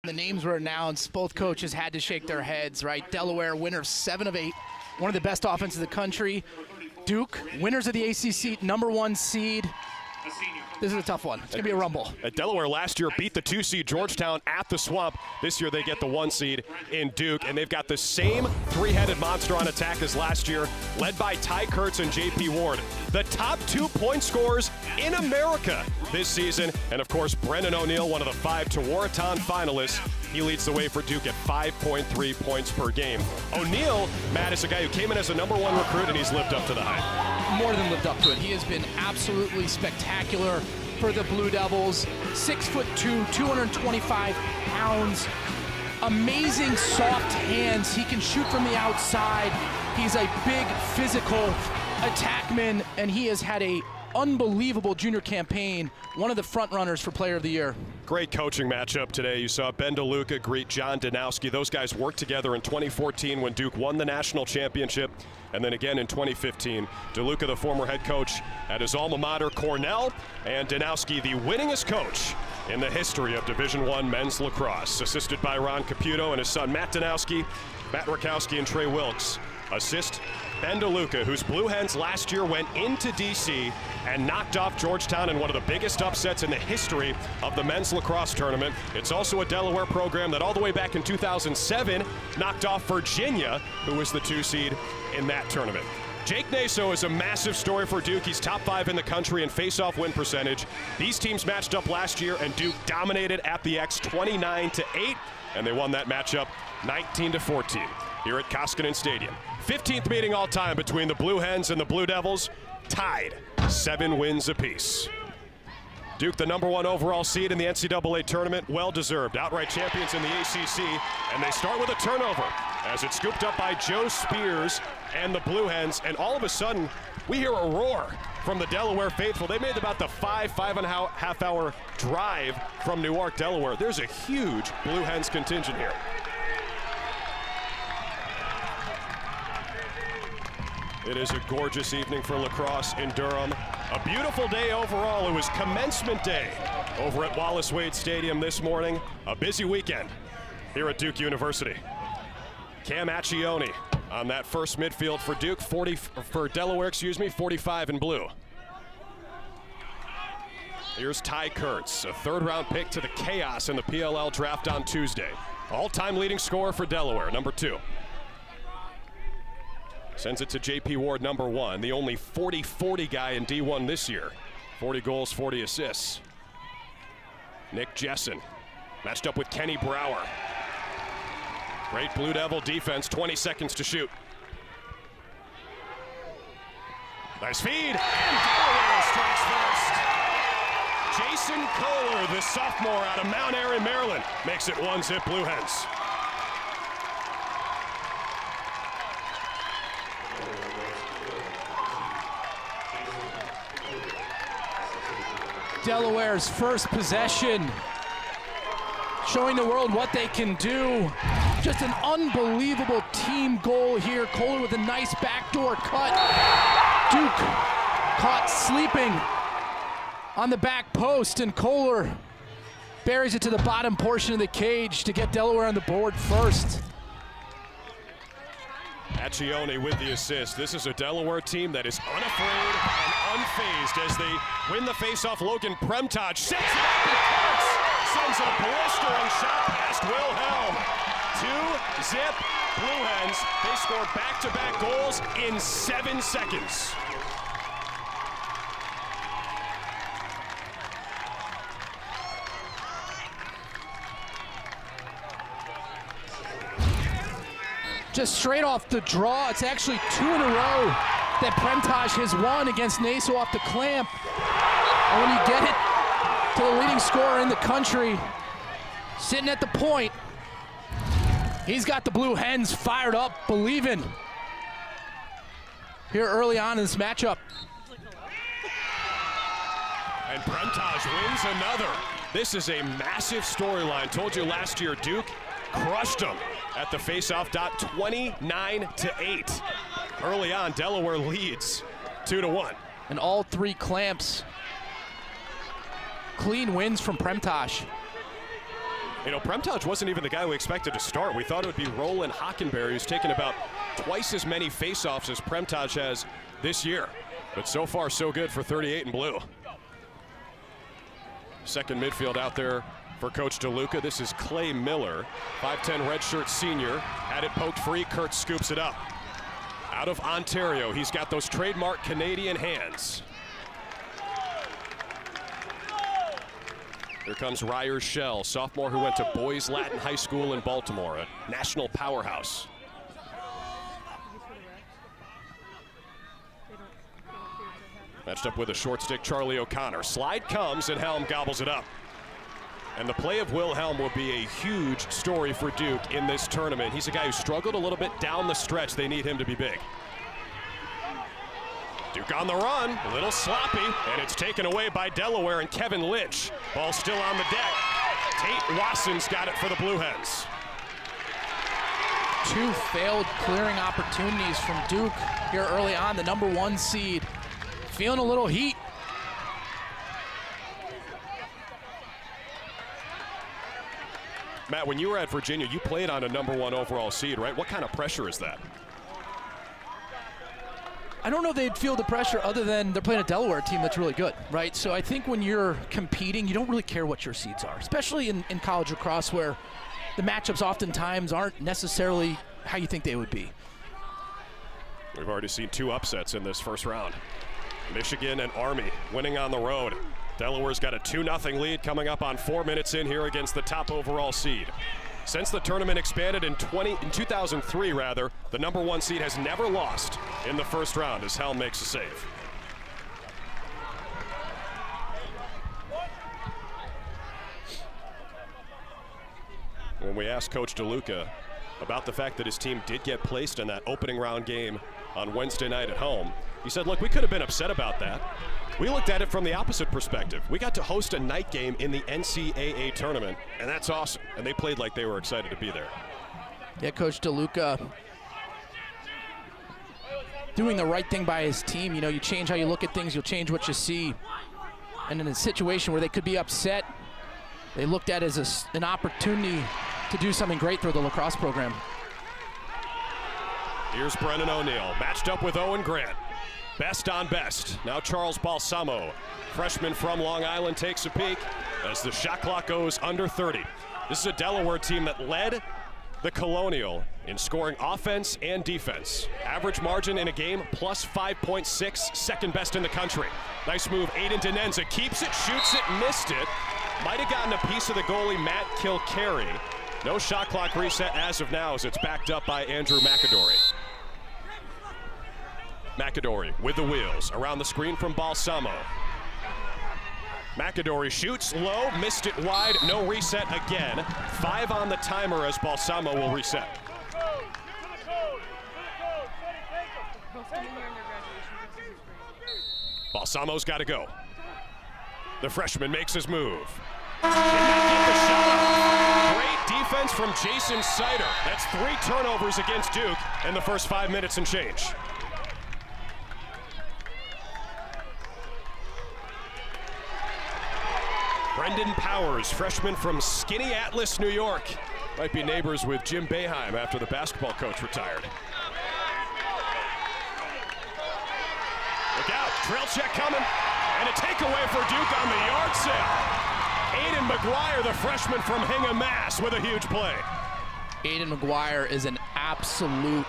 The names were announced. Both coaches had to shake their heads, right? Delaware, winners 7 of 8, one of the best offenses in the country. Duke, winners of the ACC, #1 seed. This is a tough one. It's going to be a rumble. Delaware last year beat the 2 seed Georgetown at the Swamp. This year they get the 1 seed in Duke, and they've got the same three-headed monster on attack as last year, led by Ty Kurtz and J.P. Ward. The top 2 point scorers in America this season. And, of course, Brennan O'Neill, one of the 5 Tewaaraton finalists. He leads the way for Duke at 5.3 points per game. O'Neill, Matt, is a guy who came in as a #1 recruit, and he's lived up to the hype. More than lived up to it. He has been absolutely spectacular for the Blue Devils. 6'2", 225 pounds. Amazing soft hands. He can shoot from the outside. He's a big physical attackman, and he has had a unbelievable junior campaign, one of the front runners for Player of the Year. Great coaching matchup today. You saw Ben DeLuca greet John Danowski. Those guys worked together in 2014 when Duke won the national championship, and then again in 2015. DeLuca, the former head coach at his alma mater, Cornell, and Danowski, the winningest coach in the history of Division I men's lacrosse. Assisted by Ron Caputo and his son Matt Danowski, Matt Rakowski, and Trey Wilkes. Assist Ben DeLuca, whose Blue Hens last year went into D.C. and knocked off Georgetown in one of the biggest upsets in the history of the men's lacrosse tournament. It's also a Delaware program that all the way back in 2007 knocked off Virginia, who was the 2 seed in that tournament. Jake Naso is a massive story for Duke. He's top 5 in the country in face-off win percentage. These teams matched up last year, and Duke dominated at the X 29-8, and they won that matchup 19-14 here at Koskinen Stadium. 15th meeting all time between the Blue Hens and the Blue Devils, tied 7 wins apiece. Duke, the #1 overall seed in the NCAA tournament, well-deserved. Outright champions in the ACC, and they start with a turnover as it's scooped up by Joe Spears and the Blue Hens, and all of a sudden, we hear a roar from the Delaware faithful. They made about the 5.5 hour drive from Newark, Delaware. There's a huge Blue Hens contingent here. It is a gorgeous evening for lacrosse in Durham. A beautiful day overall. It was commencement day over at Wallace Wade Stadium this morning. A busy weekend here at Duke University. Cam Accioni on that first midfield for Duke, 40 for Delaware, 45 in blue. Here's Ty Kurtz, a 3rd-round pick to the Chaos in the PLL draft on Tuesday. All-time leading scorer for Delaware, #2. Sends it to J.P. Ward, #1, the only 40-40 guy in D1 this year. 40 goals, 40 assists. Nick Jessen matched up with Kenny Brower. Great Blue Devil defense, 20 seconds to shoot. Nice feed, and Delaware strikes first. Jason Kohler, the sophomore out of Mount Airy, Maryland, makes it 1-zip Blue Hens. Delaware's first possession, showing the world what they can do. Just an unbelievable team goal here. Kohler with a nice backdoor cut. Duke caught sleeping on the back post, and Kohler buries it to the bottom portion of the cage to get Delaware on the board first. Accioni with the assist. This is a Delaware team that is unafraid and unfazed as they win the faceoff. Logan Premtaj sets it up and cuts. Sends a blistering shot past Wilhelm. 2-zip Blue Hens. They score back-to-back goals in 7 seconds. Just straight off the draw. It's actually 2 in a row that Premtaj has won against Naso off the clamp. And when you get it to the leading scorer in the country, sitting at the point, he's got the Blue Hens fired up, believing here early on in this matchup. And Premtaj wins another. This is a massive storyline. Told you last year, Duke crushed them at the faceoff dot, 29-8. Early on, Delaware leads 2-1. And all 3 clamps. Clean wins from Premtaj. You know, Premtaj wasn't even the guy we expected to start. We thought it would be Roland Hockenberry, who's taken about twice as many faceoffs as Premtaj has this year. But so far, so good for 38 in blue. Second midfield out there for Coach DeLuca. This is Clay Miller, 5'10" redshirt senior. Had it poked free, Kurt scoops it up. Out of Ontario, he's got those trademark Canadian hands. Here comes Ryer Shell, sophomore who went to Boys Latin High School in Baltimore, a national powerhouse. Matched up with a short stick, Charlie O'Connor. Slide comes and Helm gobbles it up. And the play of Wilhelm will be a huge story for Duke in this tournament. He's a guy who struggled a little bit down the stretch. They need him to be big. Duke on the run, a little sloppy, and it's taken away by Delaware and Kevin Lynch. Ball still on the deck. Tate Wasson's got it for the Blue Hens. 2 failed clearing opportunities from Duke here early on, the #1 seed. Feeling a little heat. Matt, when you were at Virginia, you played on a #1 overall seed, right? What kind of pressure is that? I don't know if they'd feel the pressure other than they're playing a Delaware team that's really good, right? So I think when you're competing, you don't really care what your seeds are, especially in college lacrosse where the matchups oftentimes aren't necessarily how you think they would be. We've already seen 2 upsets in this first round. Michigan and Army winning on the road. Delaware's got a 2-0 lead coming up on 4 minutes in here against the top overall seed. Since the tournament expanded in 2003, the #1 seed has never lost in the first round as Helm makes a save. When we asked Coach DeLuca about the fact that his team did get placed in that opening round game on Wednesday night at home, he said, look, we could have been upset about that. We looked at it from the opposite perspective. We got to host a night game in the NCAA tournament, and that's awesome. And they played like they were excited to be there. Yeah, Coach DeLuca doing the right thing by his team. You know, you change how you look at things, you'll change what you see. And in a situation where they could be upset, they looked at it as an opportunity to do something great for the lacrosse program. Here's Brennan O'Neill, matched up with Owen Grant. Best on best. Now Charles Balsamo, freshman from Long Island, takes a peek as the shot clock goes under 30. This is a Delaware team that led the Colonial in scoring offense and defense. Average margin in a game, plus 5.6, second best in the country. Nice move, Aiden Denenza keeps it, shoots it, missed it. Might have gotten a piece of the goalie, Matt Kilcarry. No shot clock reset as of now as it's backed up by Andrew McAdory. McAdory with the wheels, around the screen from Balsamo. McAdory shoots low, missed it wide, no reset again. 5 on the timer as Balsamo will reset. Balsamo's got to go. The freshman makes his move. Did not get the shot off. Great defense from Jason Sider. That's 3 turnovers against Duke in the first 5 minutes and change. Brendan Powers, freshman from Skinny Atlas, New York. Might be neighbors with Jim Boeheim after the basketball coach retired. Look out, trail check coming. And a takeaway for Duke on the yard sale. Aiden McGuire, the freshman from Hingham, Mass, with a huge play. Aiden McGuire is an absolute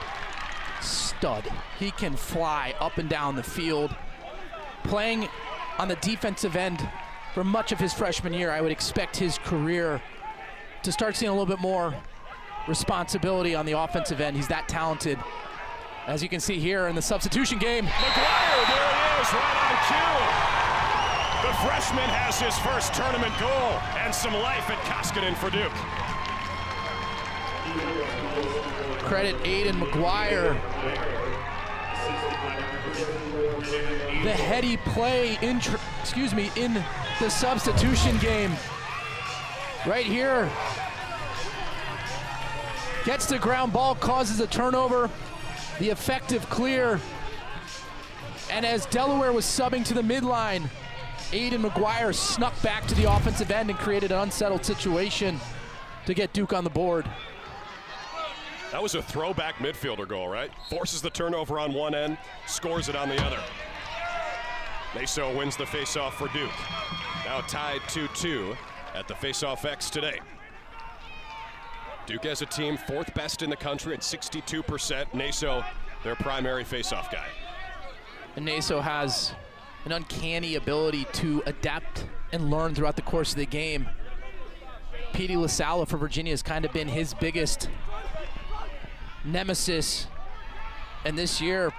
stud. He can fly up and down the field. Playing on the defensive end for much of his freshman year, I would expect his career to start seeing a little bit more responsibility on the offensive end. He's that talented. As you can see here in the substitution game. McGuire, there he is, right on cue. The freshman has his first tournament goal and some life at Koskinen for Duke. Credit Aiden McGuire. The heady play in the substitution game. Right here. Gets the ground ball, causes a turnover. The effective clear. And as Delaware was subbing to the midline, Aiden McGuire snuck back to the offensive end and created an unsettled situation. to get Duke on the board. That was a throwback midfielder goal, right? Forces the turnover on one end, scores it on the other. Naso wins the faceoff for Duke. Now tied 2-2 at the faceoff X today. Duke as a team, 4th best in the country at 62%. Naso, their primary faceoff guy. And Naso has an uncanny ability to adapt and learn throughout the course of the game. Petey LaSala for Virginia has kind of been his biggest nemesis, and this year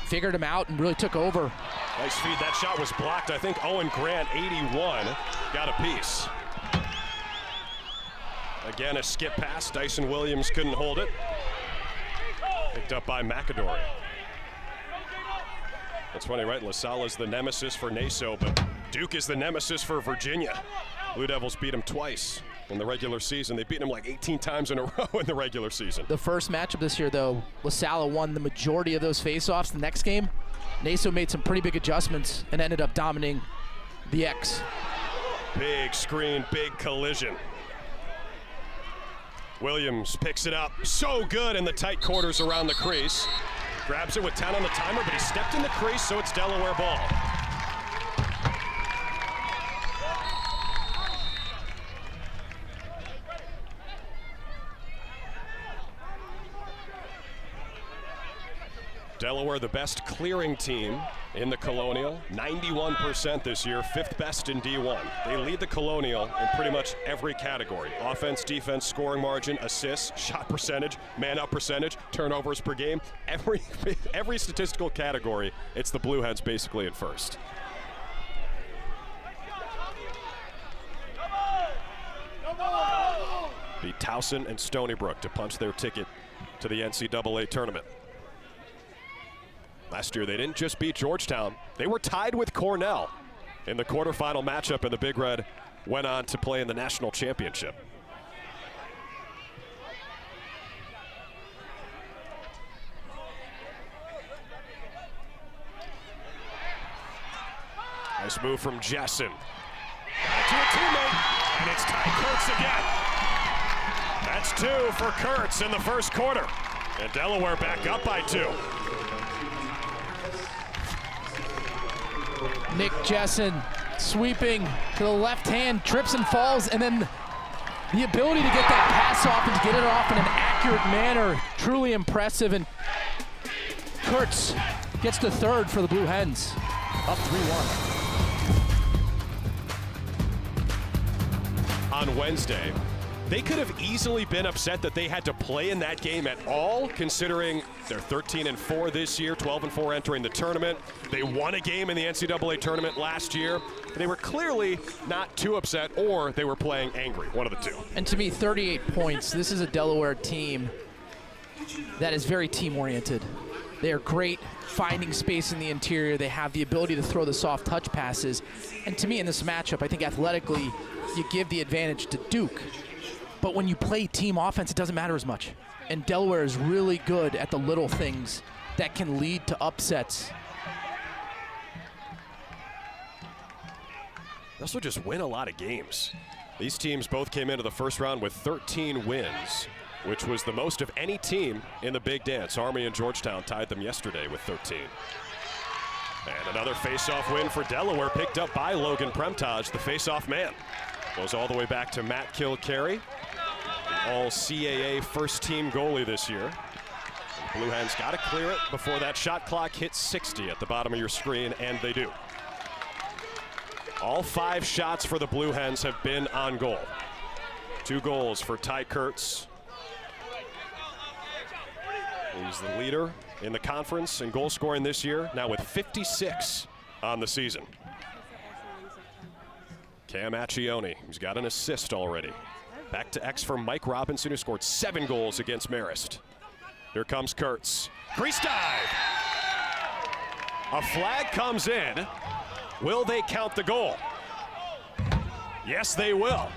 figured him out and really took over. Nice feed. That shot was blocked. I think Owen Grant, 81, got a piece. Again, a skip pass. Dyson Williams couldn't hold it. Picked up by McAdory. That's funny, right? LaSala's the nemesis for Naso, but Duke is the nemesis for Virginia. Blue Devils beat him twice in the regular season. They beat him like 18 times in a row in the regular season. The first matchup this year, though, LaSala won the majority of those faceoffs. The next game, Naso made some pretty big adjustments and ended up dominating the X. Big screen, big collision. Williams picks it up. So good in the tight quarters around the crease. Grabs it with 10 on the timer, but he stepped in the crease, so it's Delaware ball. Delaware, the best clearing team in the Colonial, 91% this year, 5th best in D1. They lead the Colonial in pretty much every category. Offense, defense, scoring margin, assists, shot percentage, man-up percentage, turnovers per game. Every statistical category, it's the Blue Hens basically in first. Beat Towson and Stony Brook to punch their ticket to the NCAA tournament. Last year, they didn't just beat Georgetown. They were tied with Cornell in the quarterfinal matchup, and the Big Red went on to play in the national championship. Nice move from Jessen. To a teammate, and it's Ty Kurtz again. That's 2 for Kurtz in the first quarter. And Delaware back up by 2. Nick Jessen sweeping to the left hand, trips and falls, and then the ability to get that pass off and to get it off in an accurate manner, truly impressive. And Kurtz gets the 3rd for the Blue Hens, up 3-1. On Wednesday, they could have easily been upset that they had to play in that game at all, considering they're 13-4 this year, 12-4 entering the tournament. They won a game in the NCAA tournament last year. They were clearly not too upset, or they were playing angry, one of the two. And to me, 38 points. This is a Delaware team that is very team-oriented. They are great finding space in the interior. They have the ability to throw the soft touch passes. And to me, in this matchup, I think athletically, you give the advantage to Duke. But when you play team offense, it doesn't matter as much. And Delaware is really good at the little things that can lead to upsets. They also just win a lot of games. These teams both came into the first round with 13 wins, which was the most of any team in the Big Dance. Army and Georgetown tied them yesterday with 13. And another face-off win for Delaware, picked up by Logan Premtage, the face-off man. Goes all the way back to Matt Kilcarry, the all-CAA first-team goalie this year. Blue Hens got to clear it before that shot clock hits 60 at the bottom of your screen, and they do. All 5 shots for the Blue Hens have been on goal. 2 goals for Ty Kurtz. He's the leader in the conference in goal scoring this year, now with 56 on the season. Cam Accioni, who's got an assist already. Back to X for Mike Robinson, who scored 7 goals against Marist. Here comes Kurtz. Crease dive. A flag comes in. Will they count the goal? Yes, they will.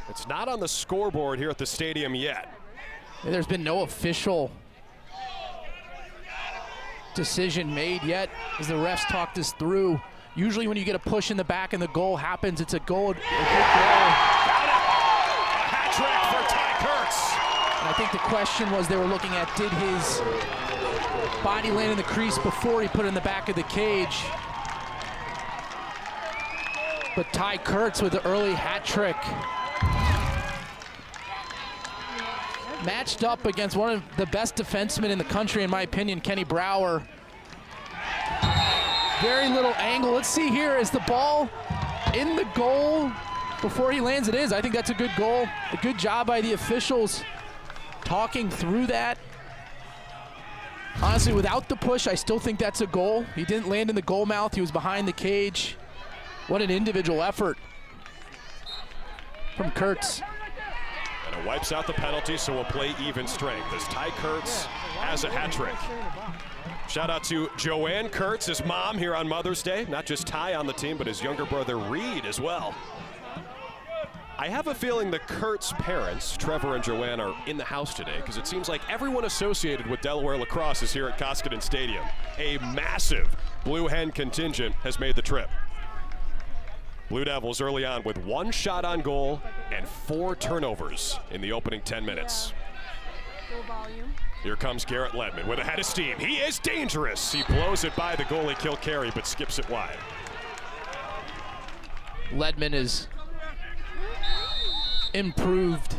It's not on the scoreboard here at the stadium yet. There's been no official decision made yet as the refs talk this through. Usually when you get a push in the back and the goal happens, it's a goal. A good goal. Got it. A hat trick for Ty Kurtz. And I think the question was they were looking at, did his body land in the crease before he put it in the back of the cage? But Ty Kurtz with the early hat trick. Matched up against one of the best defensemen in the country, in my opinion, Kenny Brouwer. Very little angle. Let's see here, is the ball in the goal before he lands? It is. I think that's a good goal. A good job by the officials talking through that. Honestly, without the push, I still think that's a goal. He didn't land in the goal mouth. He was behind the cage. What an individual effort from Kurtz. And it wipes out the penalty, so we'll play even strength as Ty Kurtz has a hat trick. Shout out to Joanne Kurtz, his mom, here on Mother's Day. Not just Ty on the team, but his younger brother Reed as well. I have a feeling the Kurtz parents, Trevor and Joanne, are in the house today because it seems like everyone associated with Delaware lacrosse is here at Koskinen Stadium. A massive Blue Hen contingent has made the trip. Blue Devils early on with 1 shot on goal and 4 turnovers in the opening 10 minutes. Here comes Garrett Ledman with a head of steam. He is dangerous. He blows it by the goalie Kilcarry, but skips it wide. Ledman is improved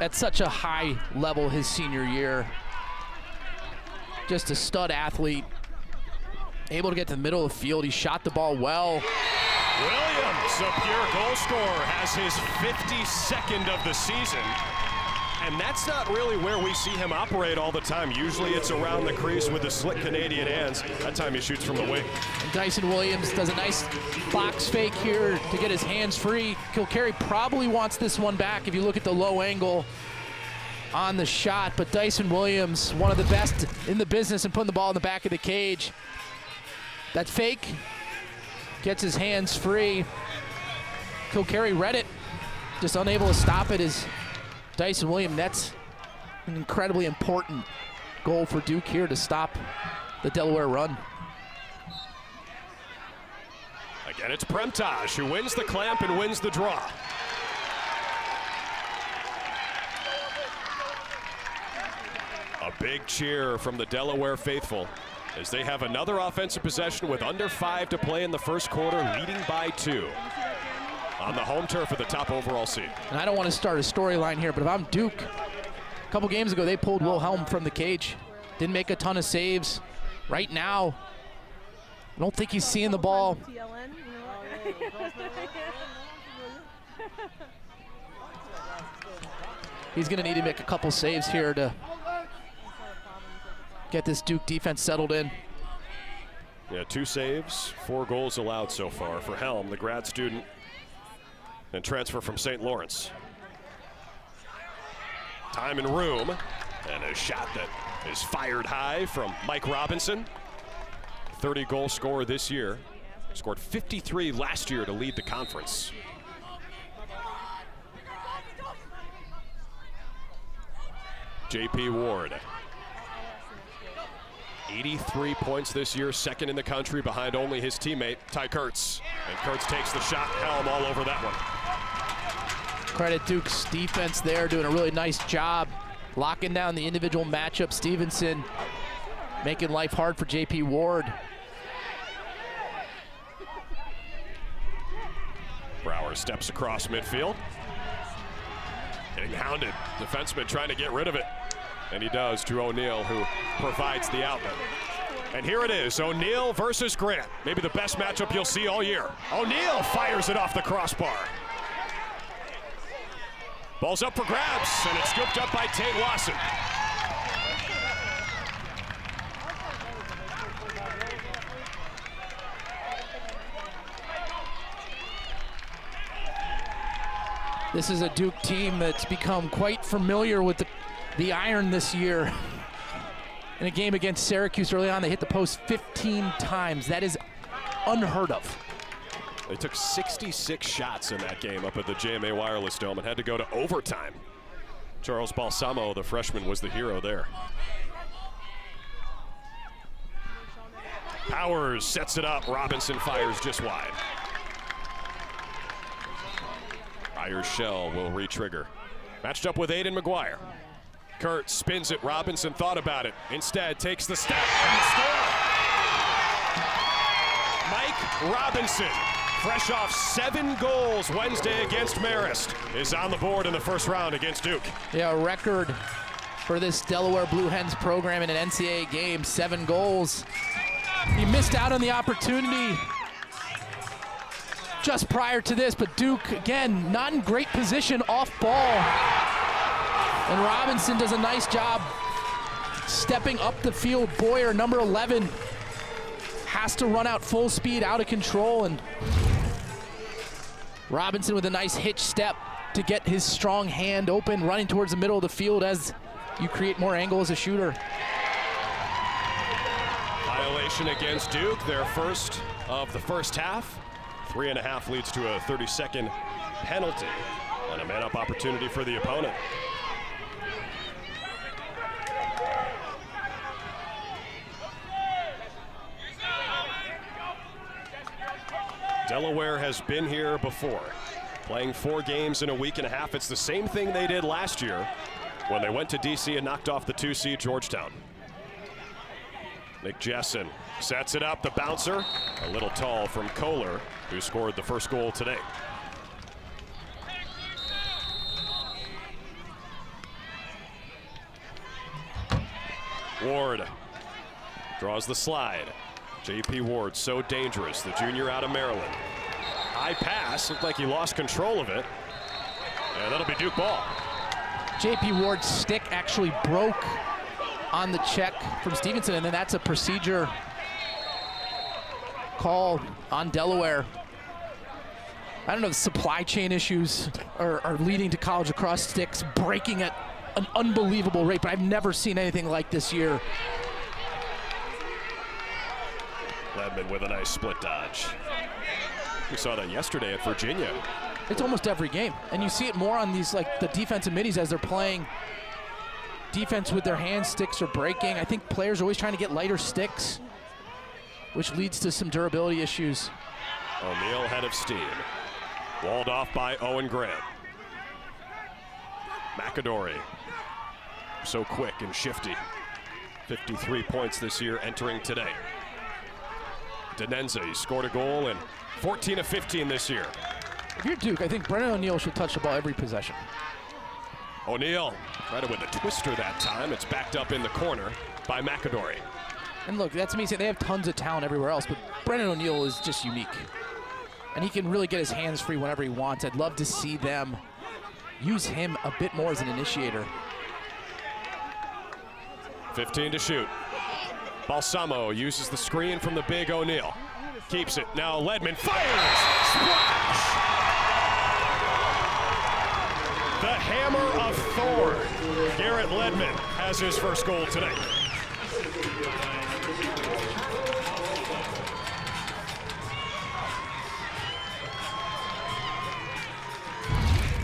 at such a high level his senior year. Just a stud athlete. Able to get to the middle of the field. He shot the ball well. Williams, a pure goal scorer, has his 52nd of the season. And that's not really where we see him operate all the time. Usually it's around the crease with the slick Canadian hands. That time he shoots from the wing. And Dyson Williams does a nice box fake here to get his hands free. Kilcarry probably wants this one back if you look at the low angle on the shot. But Dyson Williams, one of the best in the business in putting the ball in the back of the cage. That fake gets his hands free. Kilcarry read it, just unable to stop it as Dyson Williams. That's an incredibly important goal for Duke here to stop the Delaware run. Again, it's Premtage who wins the clamp and wins the draw. A big cheer from the Delaware faithful as they have another offensive possession with under 5 to play in the first quarter, leading by 2. On the home turf of the top overall seed. And I don't want to start a storyline here, but if I'm Duke, a couple games ago they pulled Wilhelm from the cage. Didn't make a ton of saves. Right now, I don't think he's seeing the ball. He's going to need to make a couple saves here to get this Duke defense settled in. Yeah, 2 saves, 4 goals allowed so far for Helm, the grad student and transfer from St. Lawrence. Time and room, and a shot that is fired high from Mike Robinson. 30-goal scorer this year. Scored 53 last year to lead the conference. J.P. Ward. 83 points this year, second in the country behind only his teammate, Ty Kurtz. And Kurtz takes the shot, Helm all over that one. Credit Duke's defense there, doing a really nice job locking down the individual matchup. Stevenson making life hard for J.P. Ward. Brouwer steps across midfield. Getting hounded, defenseman trying to get rid of it. And he does to O'Neill, who provides the outlet. And here it is, O'Neill versus Grant. Maybe the best matchup you'll see all year. O'Neill fires it off the crossbar. Ball's up for grabs, and it's scooped up by Tate Lawson. This is a Duke team that's become quite familiar with the iron this year. In a game against Syracuse early on, they hit the post 15 times. That is unheard of. They took 66 shots in that game up at the JMA Wireless Dome and had to go to overtime. Charles Balsamo, the freshman, was the hero there. Powers sets it up. Robinson fires just wide. Ryer's shell will re-trigger. Matched up with Aiden McGuire. Kurt spins it. Robinson thought about it. Instead, takes the step and scores. Mike Robinson, fresh off 7 goals Wednesday against Marist, is on the board in the first round against Duke. Yeah, a record for this Delaware Blue Hens program in an NCAA game, 7 goals. He missed out on the opportunity just prior to this, but Duke, again, not in great position off ball. And Robinson does a nice job stepping up the field. Boyer, number 11, has to run out full speed, out of control, and Robinson with a nice hitch step to get his strong hand open, running towards the middle of the field as you create more angle as a shooter. Violation against Duke, their first of the first half. 3.5 leads to a 30-second penalty and a man-up opportunity for the opponent. Delaware has been here before, playing 4 games in a week and a half. It's the same thing they did last year when they went to DC and knocked off the 2-seed Georgetown. Nick Jessen sets it up, the bouncer, a little tall from Kohler, who scored the first goal today. Ward draws the slide. J.P. Ward, so dangerous, the junior out of Maryland. High pass, looked like he lost control of it, and that'll be Duke ball. J.P. Ward's stick actually broke on the check from Stevenson, and then that's a procedure call on Delaware. I don't know, the supply chain issues are leading to college lacrosse sticks breaking at an unbelievable rate, but I've never seen anything like this year. Ledman with a nice split dodge. We saw that yesterday at Virginia. It's almost every game, and you see it more on these, like the defensive middies as they're playing defense with their hands. Sticks are breaking. I think players are always trying to get lighter sticks, which leads to some durability issues. O'Neal head of steam. Walled off by Owen Grant. McAdory, so quick and shifty. 53 points this year entering today. Denenza, he scored a goal and 14 of 15 this year. If you're Duke, I think Brennan O'Neal should touch the ball every possession. O'Neal tried it with a twister that time. It's backed up in the corner by McAdory. And look, that's me saying they have tons of talent everywhere else, but Brennan O'Neal is just unique. And he can really get his hands free whenever he wants. I'd love to see them use him a bit more as an initiator. 15 to shoot. Balsamo uses the screen from the big O'Neal. Keeps it. Now Ledman fires. Splash! The hammer of Thor. Garrett Ledman has his first goal tonight.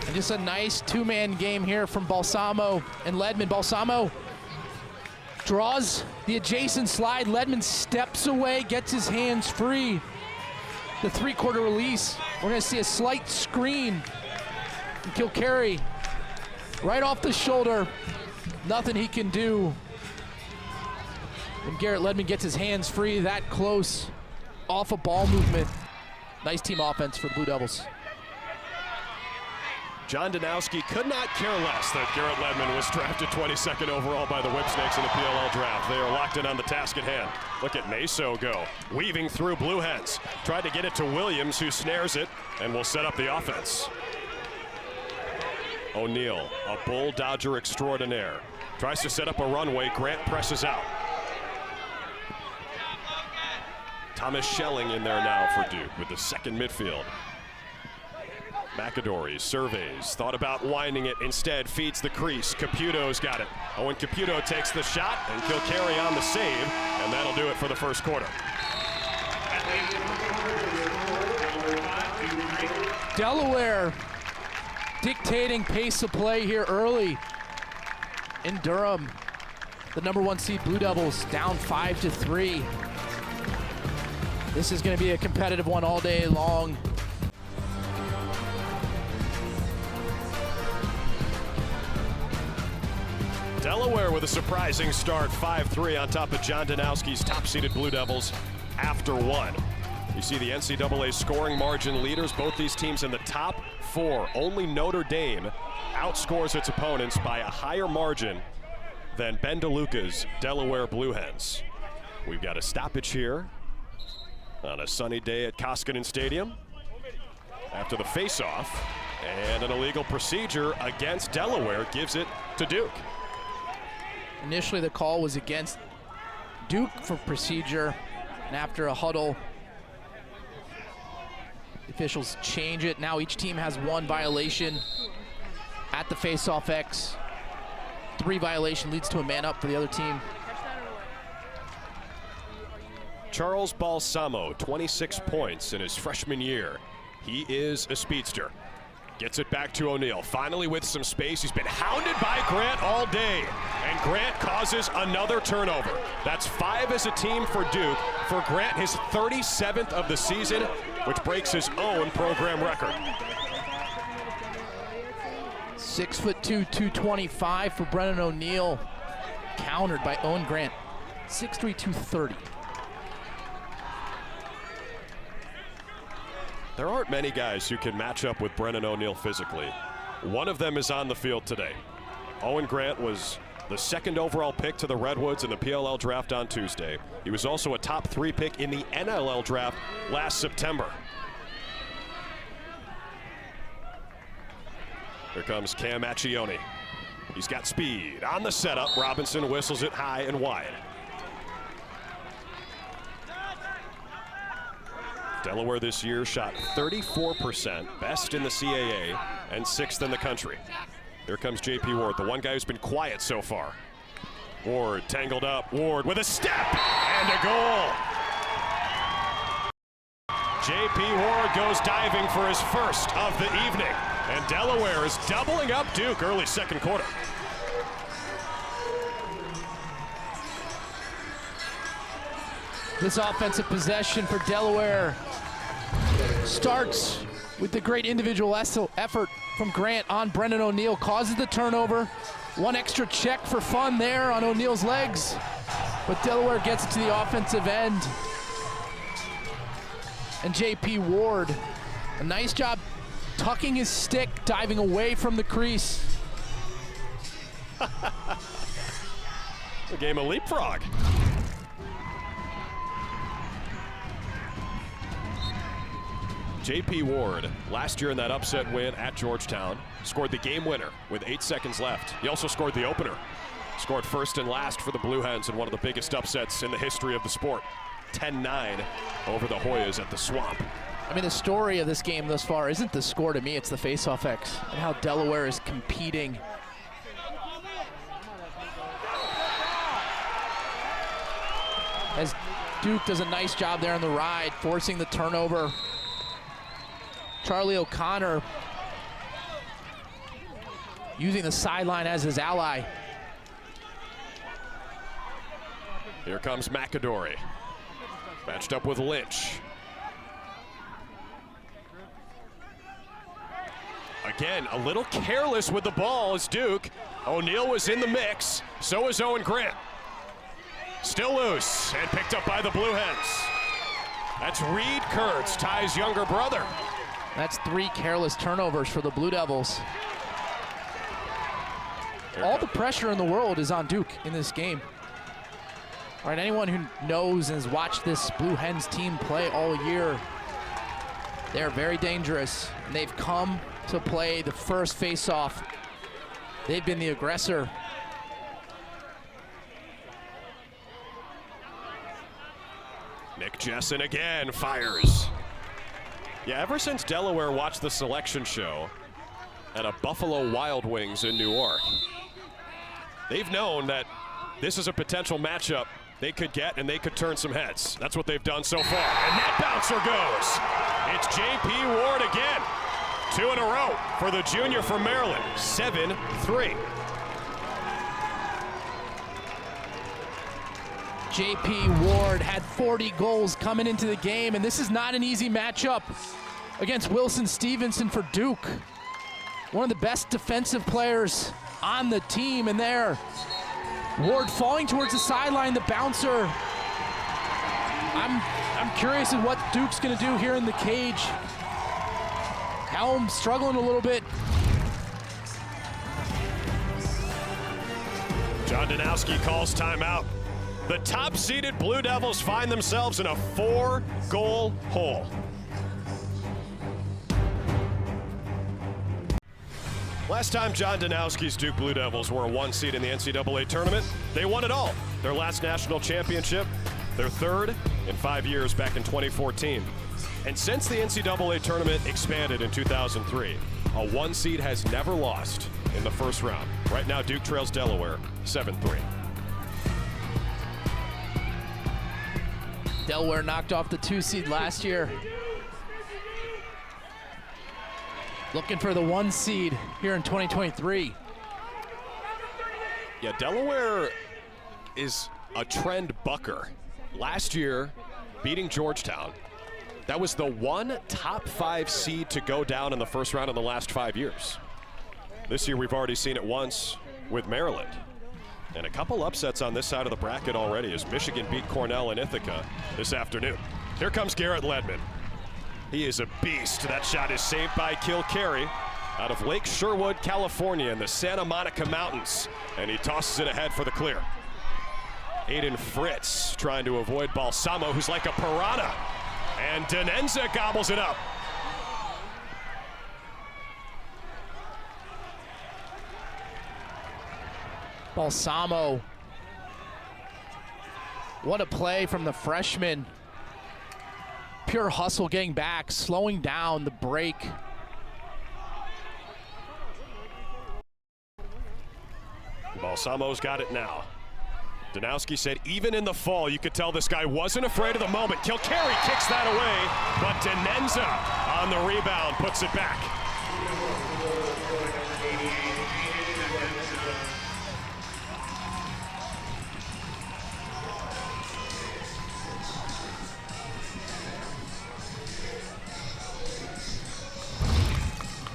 And just a nice 2-man game here from Balsamo and Ledman. Balsamo draws the adjacent slide. Ledman steps away, gets his hands free. The 3-quarter release. We're going to see a slight screen. And Kilcarry right off the shoulder. Nothing he can do. And Garrett Ledman gets his hands free that close off a ball movement. Nice team offense for the Blue Devils. John Danowski could not care less that Garrett Ledman was drafted 22nd overall by the Whipsnakes in the PLL draft. They are locked in on the task at hand. Look at Naso go, weaving through Blue Hens. Tried to get it to Williams, who snares it and will set up the offense. O'Neal, a bull dodger extraordinaire. Tries to set up a runway. Grant presses out. Thomas Schelling in there now for Duke with the second midfield. McAdory surveys, thought about winding it, instead feeds the crease. Caputo's got it. Owen Caputo takes the shot, and Kilcarry on the save, and that'll do it for the first quarter. Delaware dictating pace of play here early in Durham. The #1 seed Blue Devils down 5-3. This is going to be a competitive one all day long. Delaware with a surprising start, 5-3 on top of John Danowski's top-seeded Blue Devils after one. You see the NCAA scoring margin leaders, both these teams in the top 4. Only Notre Dame outscores its opponents by a higher margin than Ben DeLuca's Delaware Blue Hens. We've got a stoppage here on a sunny day at Koskinen Stadium after the face-off, and an illegal procedure against Delaware gives it to Duke. Initially the call was against Duke for procedure, and after a huddle, the officials change it. Now each team has 1 violation at the face-off X. 3 violation leads to a man up for the other team. Charles Balsamo, 26 points in his freshman year. He is a speedster. Gets it back to O'Neal, finally with some space. He's been hounded by Grant all day, and Grant causes another turnover. That's 5 as a team for Duke. For Grant, his 37th of the season, which breaks his own program record. 6'2", 225 for Brennan O'Neal, countered by Owen Grant, 6'3", 230. There aren't many guys who can match up with Brennan O'Neal physically. One of them is on the field today. Owen Grant was the 2nd overall pick to the Redwoods in the PLL draft on Tuesday. He was also a top 3 pick in the NLL draft last September. Here comes Cam Accioni. He's got speed on the setup. Robinson whistles it high and wide. Delaware this year shot 34%, best in the CAA, and 6th in the country. Here comes J.P. Ward, the one guy who's been quiet so far. Ward tangled up. Ward with a step and a goal. J.P. Ward goes diving for his first of the evening, and Delaware is doubling up Duke early 2nd quarter. This offensive possession for Delaware starts with the great individual effort from Grant on Brennan O'Neal, causes the turnover. 1 extra check for fun there on O'Neal's legs, but Delaware gets it to the offensive end. And J.P. Ward, a nice job tucking his stick, diving away from the crease. A game of leapfrog. J.P. Ward, last year in that upset win at Georgetown, scored the game winner with 8 seconds left. He also scored the opener. Scored first and last for the Blue Hens in one of the biggest upsets in the history of the sport. 10-9 over the Hoyas at the Swamp. I mean, the story of this game thus far isn't the score to me, it's the face-off X and how Delaware is competing. As Duke does a nice job there on the ride, forcing the turnover. Charlie O'Connor using the sideline as his ally. Here comes McAdory, matched up with Lynch. Again, a little careless with the ball as Duke. O'Neal was in the mix, so is Owen Grant. Still loose and picked up by the Blue Hens. That's Reed Kurtz, Ty's younger brother. That's 3 careless turnovers for the Blue Devils. All the pressure in the world is on Duke in this game. All right, anyone who knows and has watched this Blue Hens team play all year, they're very dangerous, and they've come to play the first face-off. They've been the aggressor. Nick Jessen again fires. Yeah, ever since Delaware watched the selection show at a Buffalo Wild Wings in New York, they've known that this is a potential matchup they could get and they could turn some heads. That's what they've done so far. And that bouncer goes. It's J.P. Ward again. 2 in a row for the junior from Maryland. 7-3. J.P. Ward had 40 goals coming into the game, and this is not an easy matchup against Wilson Stevenson for Duke. One of the best defensive players on the team, and there, Ward falling towards the sideline, the bouncer. I'm curious at what Duke's gonna do here in the cage. Helm struggling a little bit. John Danowski calls timeout. The top-seeded Blue Devils find themselves in a 4-goal hole. Last time John Danowski's Duke Blue Devils were a 1 seed in the NCAA tournament, they won it all. Their last national championship, their third in 5 years back in 2014. And since the NCAA tournament expanded in 2003, a 1 seed has never lost in the first round. Right now, Duke trails Delaware 7-3. Delaware knocked off the 2 seed last year. Looking for the 1 seed here in 2023. Yeah, Delaware is a trend bucker. Last year, beating Georgetown, that was the one top 5 seed to go down in the first round in the last 5 years. This year, we've already seen it once with Maryland. And a couple upsets on this side of the bracket already as Michigan beat Cornell and Ithaca this afternoon. Here comes Garrett Ledman. He is a beast. That shot is saved by Kilcarry out of Lake Sherwood, California in the Santa Monica Mountains. And he tosses it ahead for the clear. Aiden Fritz trying to avoid Balsamo, who's like a piranha. And Denenza gobbles it up. Balsamo. What a play from the freshman. Pure hustle getting back, slowing down the break. Balsamo's got it now. Danowski said even in the fall, you could tell this guy wasn't afraid of the moment. Kilcarry kicks that away, but Denenza on the rebound puts it back.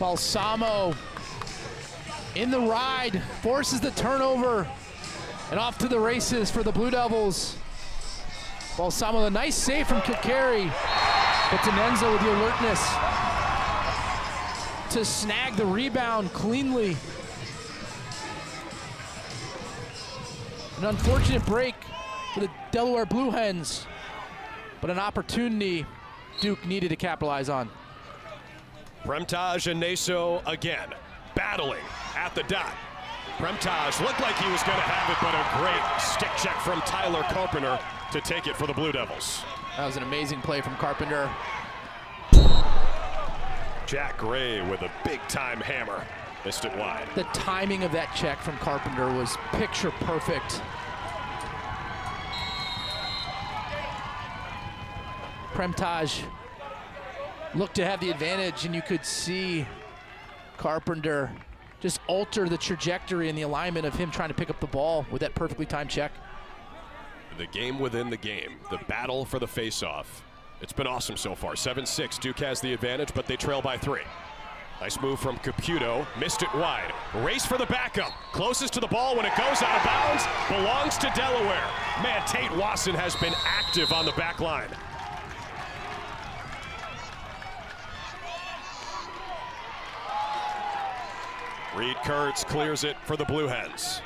Balsamo in the ride, forces the turnover, and off to the races for the Blue Devils. Balsamo, a nice save from Kilcarry, but Denenza with the alertness to snag the rebound cleanly. An unfortunate break for the Delaware Blue Hens, but an opportunity Duke needed to capitalize on. Premtaj and Naso again, battling at the dot. Premtaj looked like he was going to have it, but a great stick check from Tyler Carpenter to take it for the Blue Devils. That was an amazing play from Carpenter. Jack Gray with a big-time hammer. Missed it wide. The timing of that check from Carpenter was picture perfect. Premtaj looked to have the advantage, and you could see Carpenter just alter the trajectory and the alignment of him trying to pick up the ball with that perfectly timed check. The game within the game, the battle for the face-off. It's been awesome so far. 7-6, Duke has the advantage, but they trail by 3. Nice move from Caputo, missed it wide. Race for the backup, closest to the ball when it goes out of bounds, belongs to Delaware. Man, Tate Wasson has been active on the back line. Reed Kurtz clears it for the Blue Hens.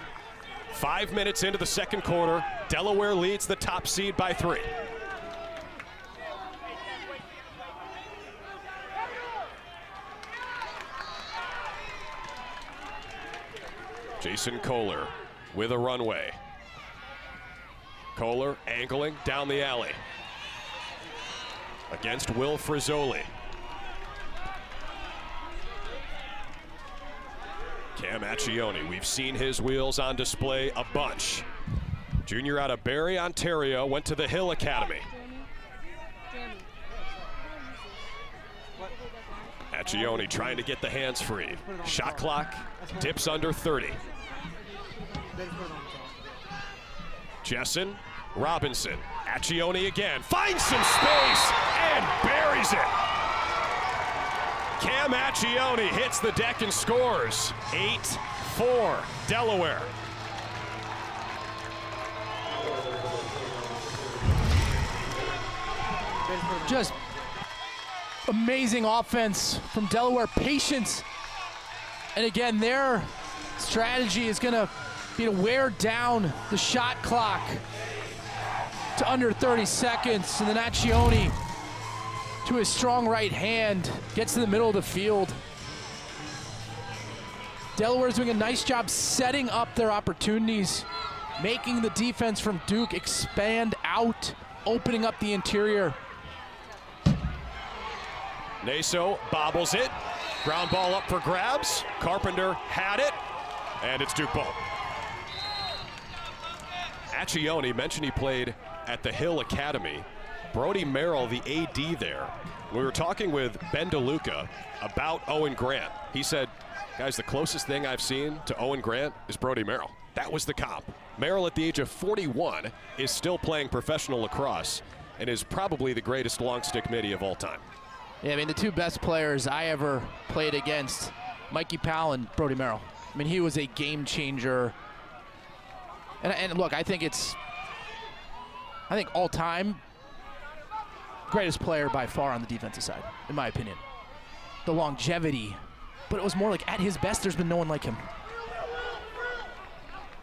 5 minutes into the second quarter, Delaware leads the top seed by 3. Jason Kohler with a runway. Kohler angling down the alley against Will Frizzoli. Cam Accioni, we've seen his wheels on display a bunch. Junior out of Barrie, Ontario, went to the Hill Academy. Accioni trying to get the hands free. Shot clock dips under 30. Jessen Robinson, Accioni again, finds some space and buries it. Cam Accioni hits the deck and scores. 8-4, Delaware. Just amazing offense from Delaware, patience. And again, their strategy is gonna be to wear down the shot clock to under 30 seconds. And then Accioni, to his strong right hand, gets to the middle of the field. Delaware's doing a nice job setting up their opportunities, making the defense from Duke expand out, opening up the interior. Naso bobbles it. Ground ball up for grabs. Carpenter had it, and it's Duke ball. Accioni mentioned he played at the Hill Academy. Brody Merrill, the AD there. We were talking with Ben DeLuca about Owen Grant. He said, guys, the closest thing I've seen to Owen Grant is Brody Merrill. That was the comp. Merrill, at the age of 41, is still playing professional lacrosse and is probably the greatest long stick midi of all time. Yeah, I mean, the two best players I ever played against, Mikey Powell and Brody Merrill. I mean, he was a game changer. And look, I think all time, greatest player by far on the defensive side, in my opinion. The longevity, but it was more like at his best, there's been no one like him.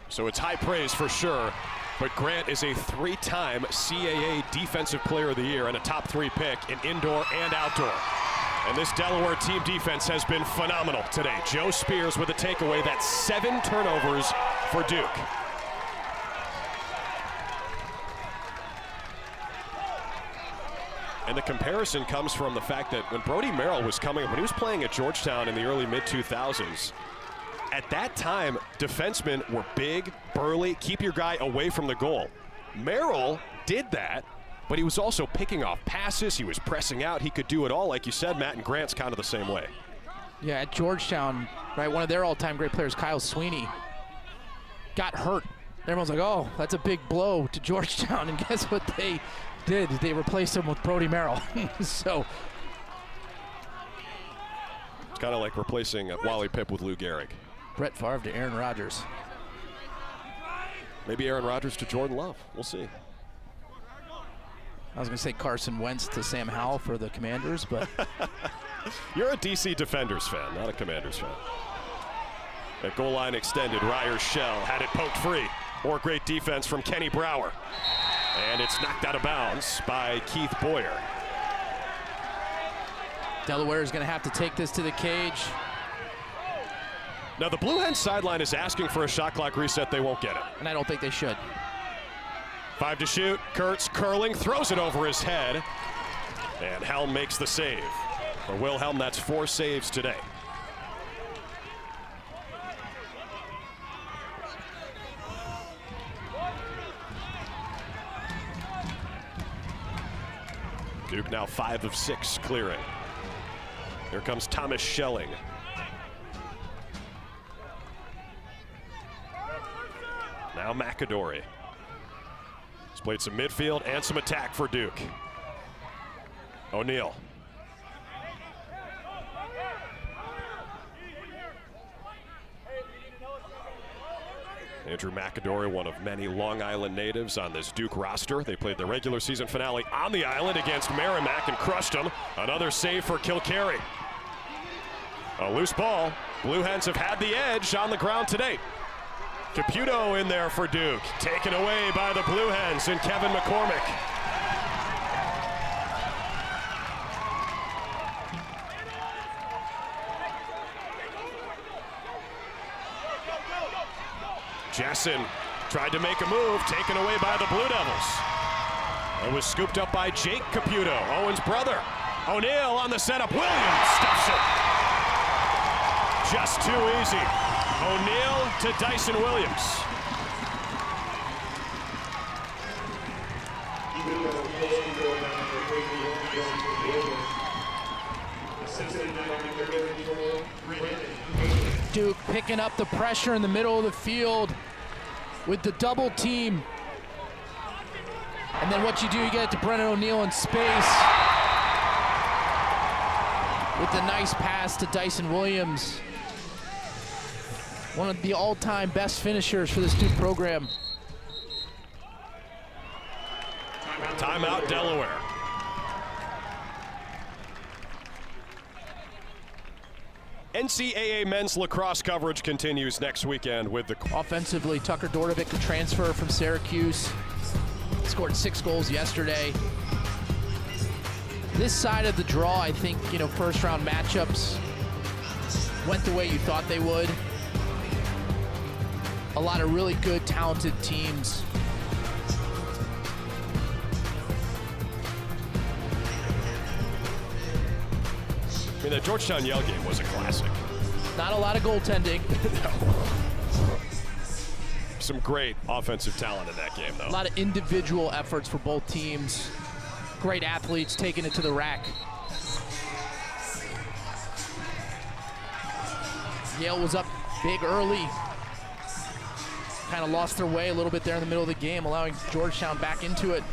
So it's high praise for sure, but Grant is a 3-time CAA Defensive Player of the Year and a top 3 pick in indoor and outdoor. And this Delaware team defense has been phenomenal today. Joe Spears with a takeaway. That's 7 turnovers for Duke. And the comparison comes from the fact that when Brody Merrill was coming up, when he was playing at Georgetown in the early mid-2000s, at that time, defensemen were big, burly, keep your guy away from the goal. Merrill did that, but he was also picking off passes. He was pressing out. He could do it all. Like you said, Matt, and Grant's kind of the same way. Yeah, at Georgetown, right, one of their all-time great players, Kyle Sweeney, got hurt. Everyone's like, oh, that's a big blow to Georgetown. And guess what they did? They replaced him with Brody Merrill. So it's kind of like replacing Wally Pipp with Lou Gehrig. Brett Favre to Aaron Rodgers. Maybe Aaron Rodgers to Jordan Love. We'll see. I was going to say Carson Wentz to Sam Howell for the Commanders, but you're a DC Defenders fan, not a Commanders fan. That goal line extended. Ryer's shell had it poked free. More great defense from Kenny Brower. And it's knocked out of bounds by Keith Boyer. Delaware is going to have to take this to the cage. Now the Blue Hens sideline is asking for a shot clock reset. They won't get it. And I don't think they should. 5 to shoot. Kurtz curling, throws it over his head. And Helm makes the save. For Wilhelm, that's 4 saves today. Duke now 5 of 6 clearing. Here comes Thomas Schelling. Now McAdory. He's played some midfield and some attack for Duke. O'Neal. Andrew McAdory, one of many Long Island natives on this Duke roster. They played the regular season finale on the island against Merrimack and crushed them. Another save for Kilcarry. A loose ball. Blue Hens have had the edge on the ground today. Caputo in there for Duke. Taken away by the Blue Hens and Kevin McCormick. Jessen tried to make a move, taken away by the Blue Devils. It was scooped up by Jake Caputo, Owen's brother. O'Neal on the setup. Williams stuffs it. Just too easy. O'Neal to Dyson Williams. Duke picking up the pressure in the middle of the field with the double team. And then what you do, you get it to Brennan O'Neill in space with the nice pass to Dyson Williams. One of the all-time best finishers for this Duke program. Timeout, Delaware. NCAA men's lacrosse coverage continues next weekend with the... Offensively, Tucker Dordovic, a transfer from Syracuse, scored 6 goals yesterday. This side of the draw, I think, first round matchups went the way you thought they would. A lot of really good, talented teams. I mean, the Georgetown Yale game was a classic. Not a lot of goaltending. No. Some great offensive talent in that game, though. A lot of individual efforts for both teams. Great athletes taking it to the rack. Yale was up big early. Kind of lost their way a little bit there in the middle of the game, allowing Georgetown back into it.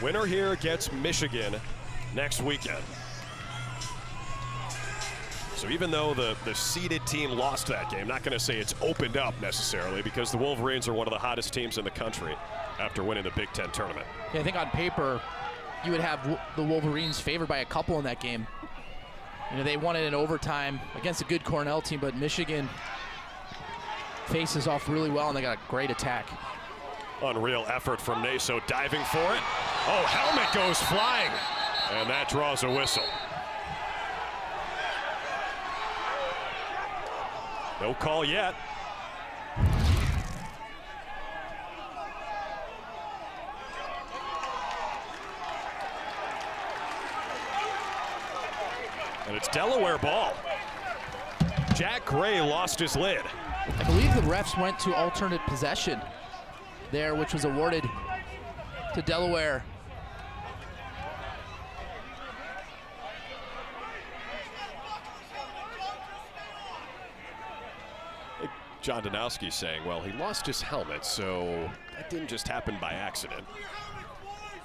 Winner here gets Michigan next weekend. So even though the seeded team lost that game, not going to say it's opened up necessarily, because the Wolverines are one of the hottest teams in the country after winning the Big Ten tournament. Yeah, I think on paper, you would have the Wolverines favored by a couple in that game. They won it in overtime against a good Cornell team, but Michigan faces off really well, and they got a great attack. Unreal effort from Naso, diving for it. Oh, helmet goes flying, and that draws a whistle. No call yet. And it's Delaware ball. Jack Gray lost his lid. I believe the refs went to alternate possession there, which was awarded to Delaware. John Danowski saying, well, he lost his helmet, so that didn't just happen by accident.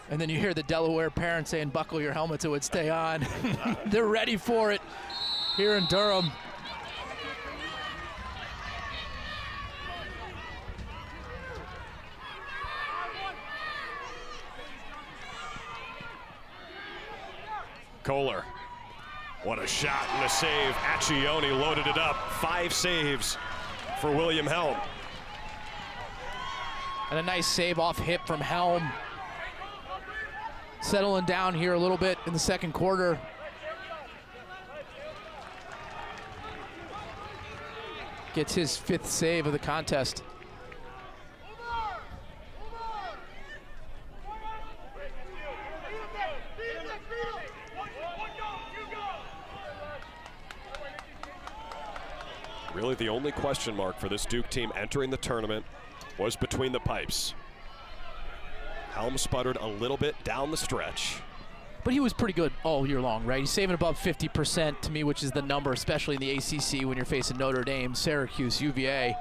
And then you hear the Delaware parents saying, buckle your helmets, it would stay on. They're ready for it here in Durham. Kohler, what a shot and a save. Accioni loaded it up. 5 saves for William Helm. And a nice save off hip from Helm. Settling down here a little bit in the second quarter. Gets his 5th save of the contest. Really the only question mark for this Duke team entering the tournament was between the pipes. Helm sputtered a little bit down the stretch. But he was pretty good all year long, right? He's saving above 50% to me, which is the number, especially in the ACC when you're facing Notre Dame, Syracuse, UVA.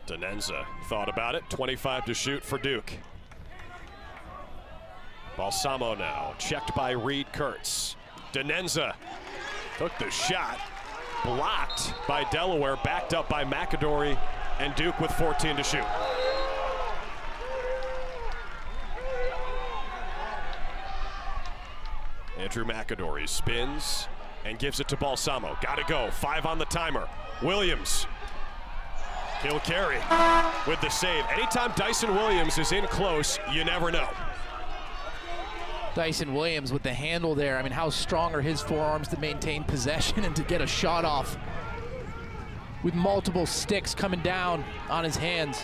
Denenza thought about it. 25 to shoot for Duke. Balsamo now, checked by Reed Kurtz. Denenza took the shot, blocked by Delaware, backed up by McAdory, and Duke with 14 to shoot. Andrew McAdory spins and gives it to Balsamo. Gotta go, 5 on the timer. Williams, he'll carry with the save. Anytime Dyson Williams is in close, you never know. Dyson Williams with the handle there. I mean, how strong are his forearms to maintain possession and to get a shot off with multiple sticks coming down on his hands.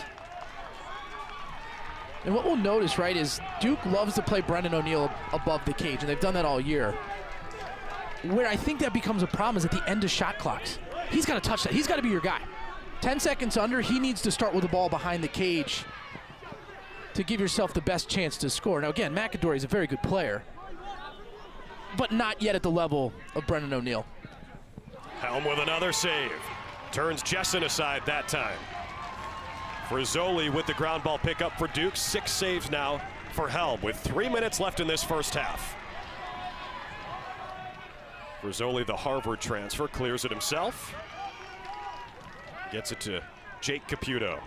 And what we'll notice, right, is Duke loves to play Brennan O'Neill above the cage, and they've done that all year. Where I think that becomes a problem is at the end of shot clocks. He's got to touch that. He's got to be your guy. 10 seconds under, he needs to start with the ball behind the cage to give yourself the best chance to score. Now again, McAdory is a very good player, but not yet at the level of Brendan O'Neill. Helm with another save. Turns Jessen aside that time. Frizzoli with the ground ball pickup for Duke. 6 saves now for Helm with 3 minutes left in this first half. Frizzoli, the Harvard transfer, clears it himself. Gets it to Jake Caputo.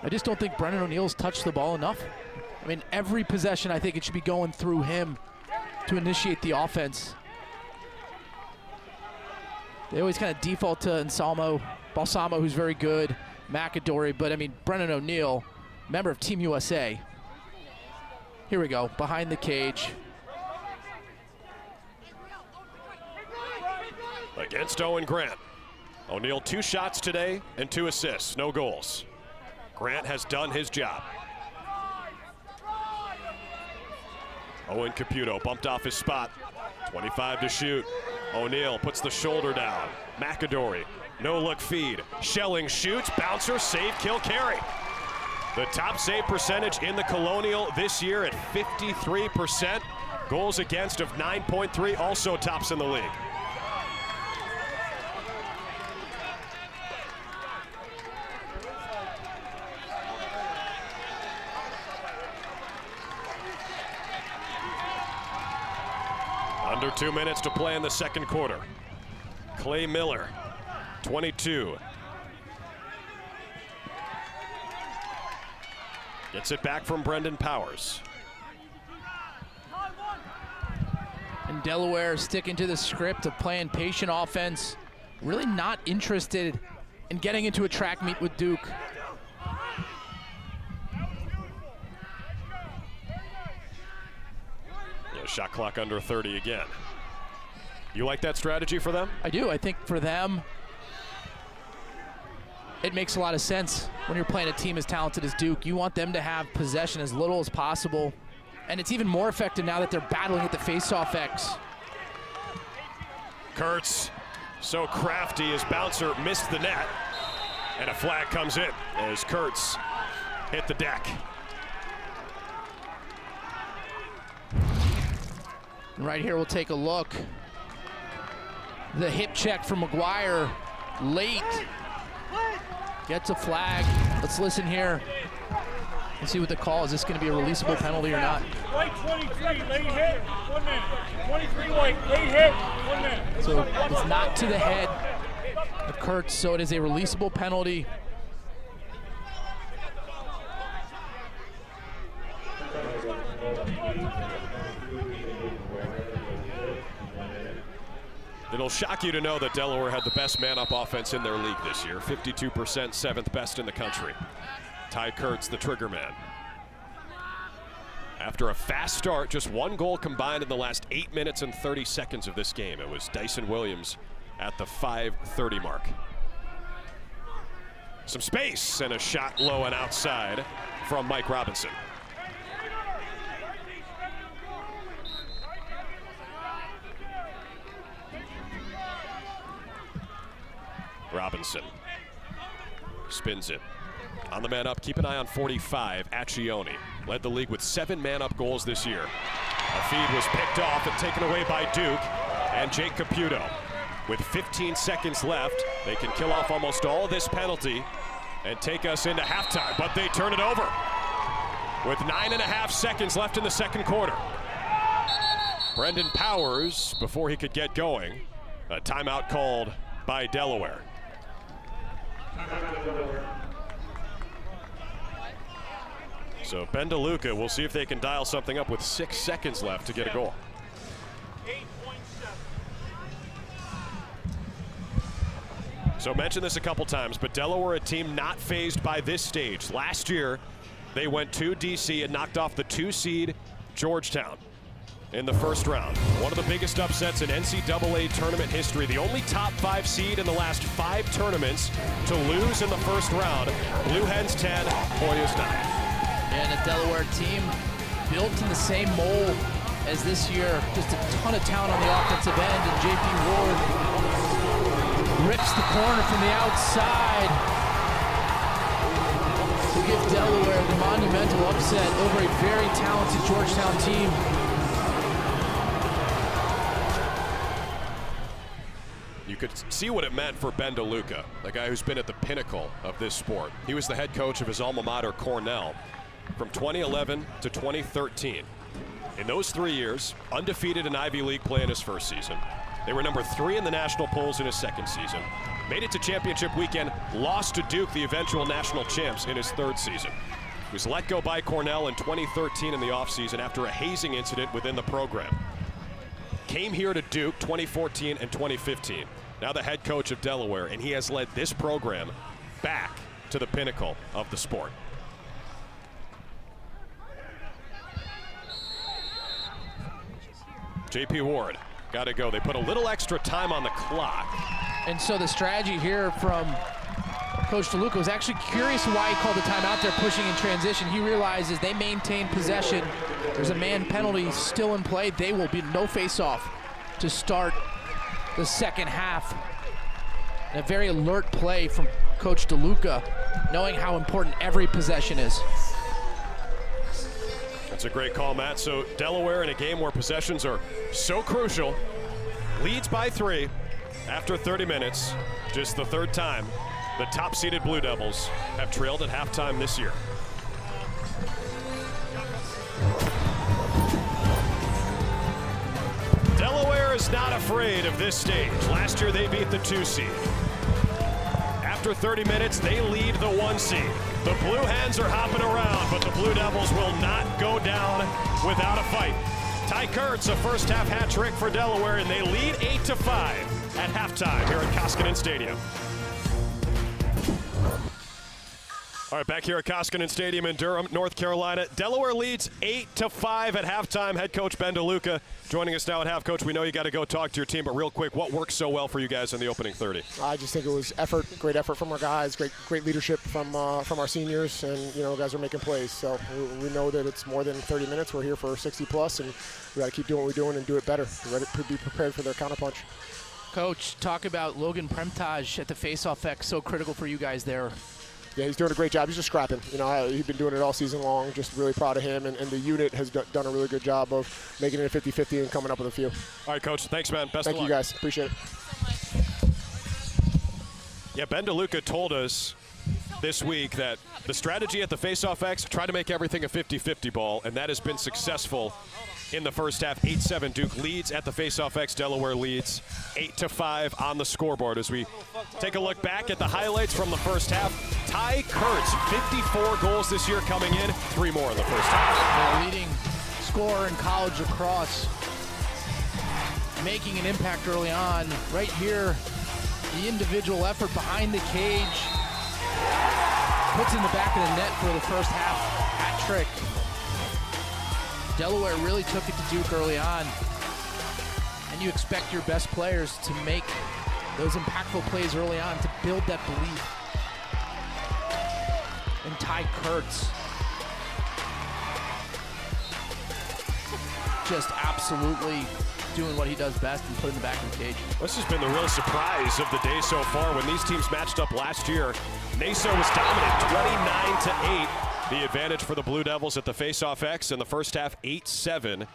I just don't think Brendan O'Neill's touched the ball enough. I mean, every possession, I think it should be going through him to initiate the offense. They always kind of default to Balsamo, who's very good, McAdory, but I mean, Brendan O'Neill, member of Team USA. Here we go, behind the cage. Against Owen Grant. O'Neill 2 shots today and 2 assists, no goals. Grant has done his job. Owen Caputo bumped off his spot. 25 to shoot. O'Neill puts the shoulder down. McAdory, no-look feed. Schelling shoots, bouncer, save, kill, carry. The top save percentage in the Colonial this year at 53%. Goals against of 9.3, also tops in the league. Under 2 minutes to play in the second quarter. Clay Miller, 22. Gets it back from Brendan Powers. And Delaware sticking to the script of playing patient offense. Really not interested in getting into a track meet with Duke. Shot clock under 30 again. You like that strategy for them? I do. I think for them, it makes a lot of sense when you're playing a team as talented as Duke. You want them to have possession as little as possible. And it's even more effective now that they're battling at the face-off X. Kurtz, so crafty, his bouncer missed the net. And a flag comes in as Kurtz hit the deck. Right here, we'll take a look. The hip check from McGuire, late. Gets a flag. Let's listen here. Let's see what the call is. Is this going to be a releasable penalty or not? White 23, late hit, 1 minute. 23 white, late hit, 1 minute. So it's not to the head of Kurtz, so it is a releasable penalty. It'll shock you to know that Delaware had the best man-up offense in their league this year. 52%, 7th best in the country. Ty Kurtz, the trigger man. After a fast start, just 1 goal combined in the last 8 minutes and 30 seconds of this game. It was Dyson Williams at the 5:30 mark. Some space and a shot low and outside from Mike Robinson. Robinson spins it. On the man up, keep an eye on 45, Accioni. Led the league with 7 man-up goals this year. A feed was picked off and taken away by Duke and Jake Caputo. With 15 seconds left, they can kill off almost all of this penalty and take us into halftime, but they turn it over with 9.5 seconds left in the second quarter. Brendan Powers, before he could get going, a timeout called by Delaware. So Ben DeLuca, we'll see if they can dial something up with 6 seconds left to get a goal. 8.7. So mentioned this a couple times, but Delaware, a team not fazed by this stage. Last year, they went to DC and knocked off the 2 seed Georgetown in the first round. One of the biggest upsets in NCAA tournament history. The only top 5 seed in the last 5 tournaments to lose in the first round. Blue Hens 10, Hoyas 9. And a Delaware team built in the same mold as this year. Just a ton of talent on the offensive end, and JP Ward rips the corner from the outside to give Delaware the monumental upset over a very talented Georgetown team. could see what it meant for Ben DeLuca, the guy who's been at the pinnacle of this sport. He was the head coach of his alma mater, Cornell, from 2011 to 2013. In those 3 years, undefeated in Ivy League play in his first season. They were number 3 in the national polls in his second season. Made it to championship weekend, lost to Duke, the eventual national champs, in his third season. He was let go by Cornell in 2013 in the offseason after a hazing incident within the program. Came here to Duke 2014 and 2015. Now the head coach of Delaware, and he has led this program back to the pinnacle of the sport. J.P. Ward, got to go. They put a little extra time on the clock. And so the strategy here from Coach DeLuca was actually curious why he called the timeout there, pushing in transition. He realizes they maintain possession. There's a man penalty still in play. They will be no face-off to start the second half. And a very alert play from Coach DeLuca, knowing how important every possession is. That's a great call, Matt. So Delaware, in a game where possessions are so crucial, leads by 3 after 30 minutes. Just the third time the top-seeded Blue Devils have trailed at halftime this year. Delaware is not afraid of this stage. Last year they beat the 2 seed. After 30 minutes, they lead the 1 seed. The Blue Hens are hopping around, but the Blue Devils will not go down without a fight. Ty Kurtz, a first-half hat trick for Delaware, and they lead 8-5 at halftime here at Koskinen Stadium. All right, back here at Koskinen Stadium in Durham, North Carolina. Delaware leads 8-5 at halftime. Head coach Ben DeLuca joining us now at half. Coach, we know you got to go talk to your team, but real quick, what worked so well for you guys in the opening 30? I just think it was effort, great effort from our guys, great leadership from our seniors, and guys are making plays. So we know that it's more than 30 minutes. We're here for 60 plus, and we got to keep doing what we're doing and do it better. We're ready to be prepared for their counterpunch. Coach, talk about Logan Premtage at the face-off X, so critical for you guys there. Yeah, he's doing a great job. He's just scrapping. He's been doing it all season long. Just really proud of him. And the unit has done a really good job of making it a 50-50 and coming up with a few. All right, Coach. Thanks, man. Best of luck. Thank you, guys. Appreciate it. Yeah, Ben DeLuca told us this week that the strategy at the face-off X, try to make everything a 50-50 ball, and that has been successful in the first half. 8-7 Duke leads at the face-off X. Delaware leads 8-5 on the scoreboard. As we take a look back at the highlights from the first half, Ty Kurtz, 54 goals this year coming in, 3 more in the first half. The leading scorer in college lacrosse, making an impact early on. Right here, the individual effort behind the cage puts in the back of the net for the first half hat trick. Delaware really took it to Duke early on, and you expect your best players to make those impactful plays early on to build that belief. And Ty Kurtz just absolutely doing what he does best and putting the back of the cage. This has been the real surprise of the day so far. When these teams matched up last year, Naso was dominant, 29-8. The advantage for the Blue Devils at the face-off X. In the first half, 8-7,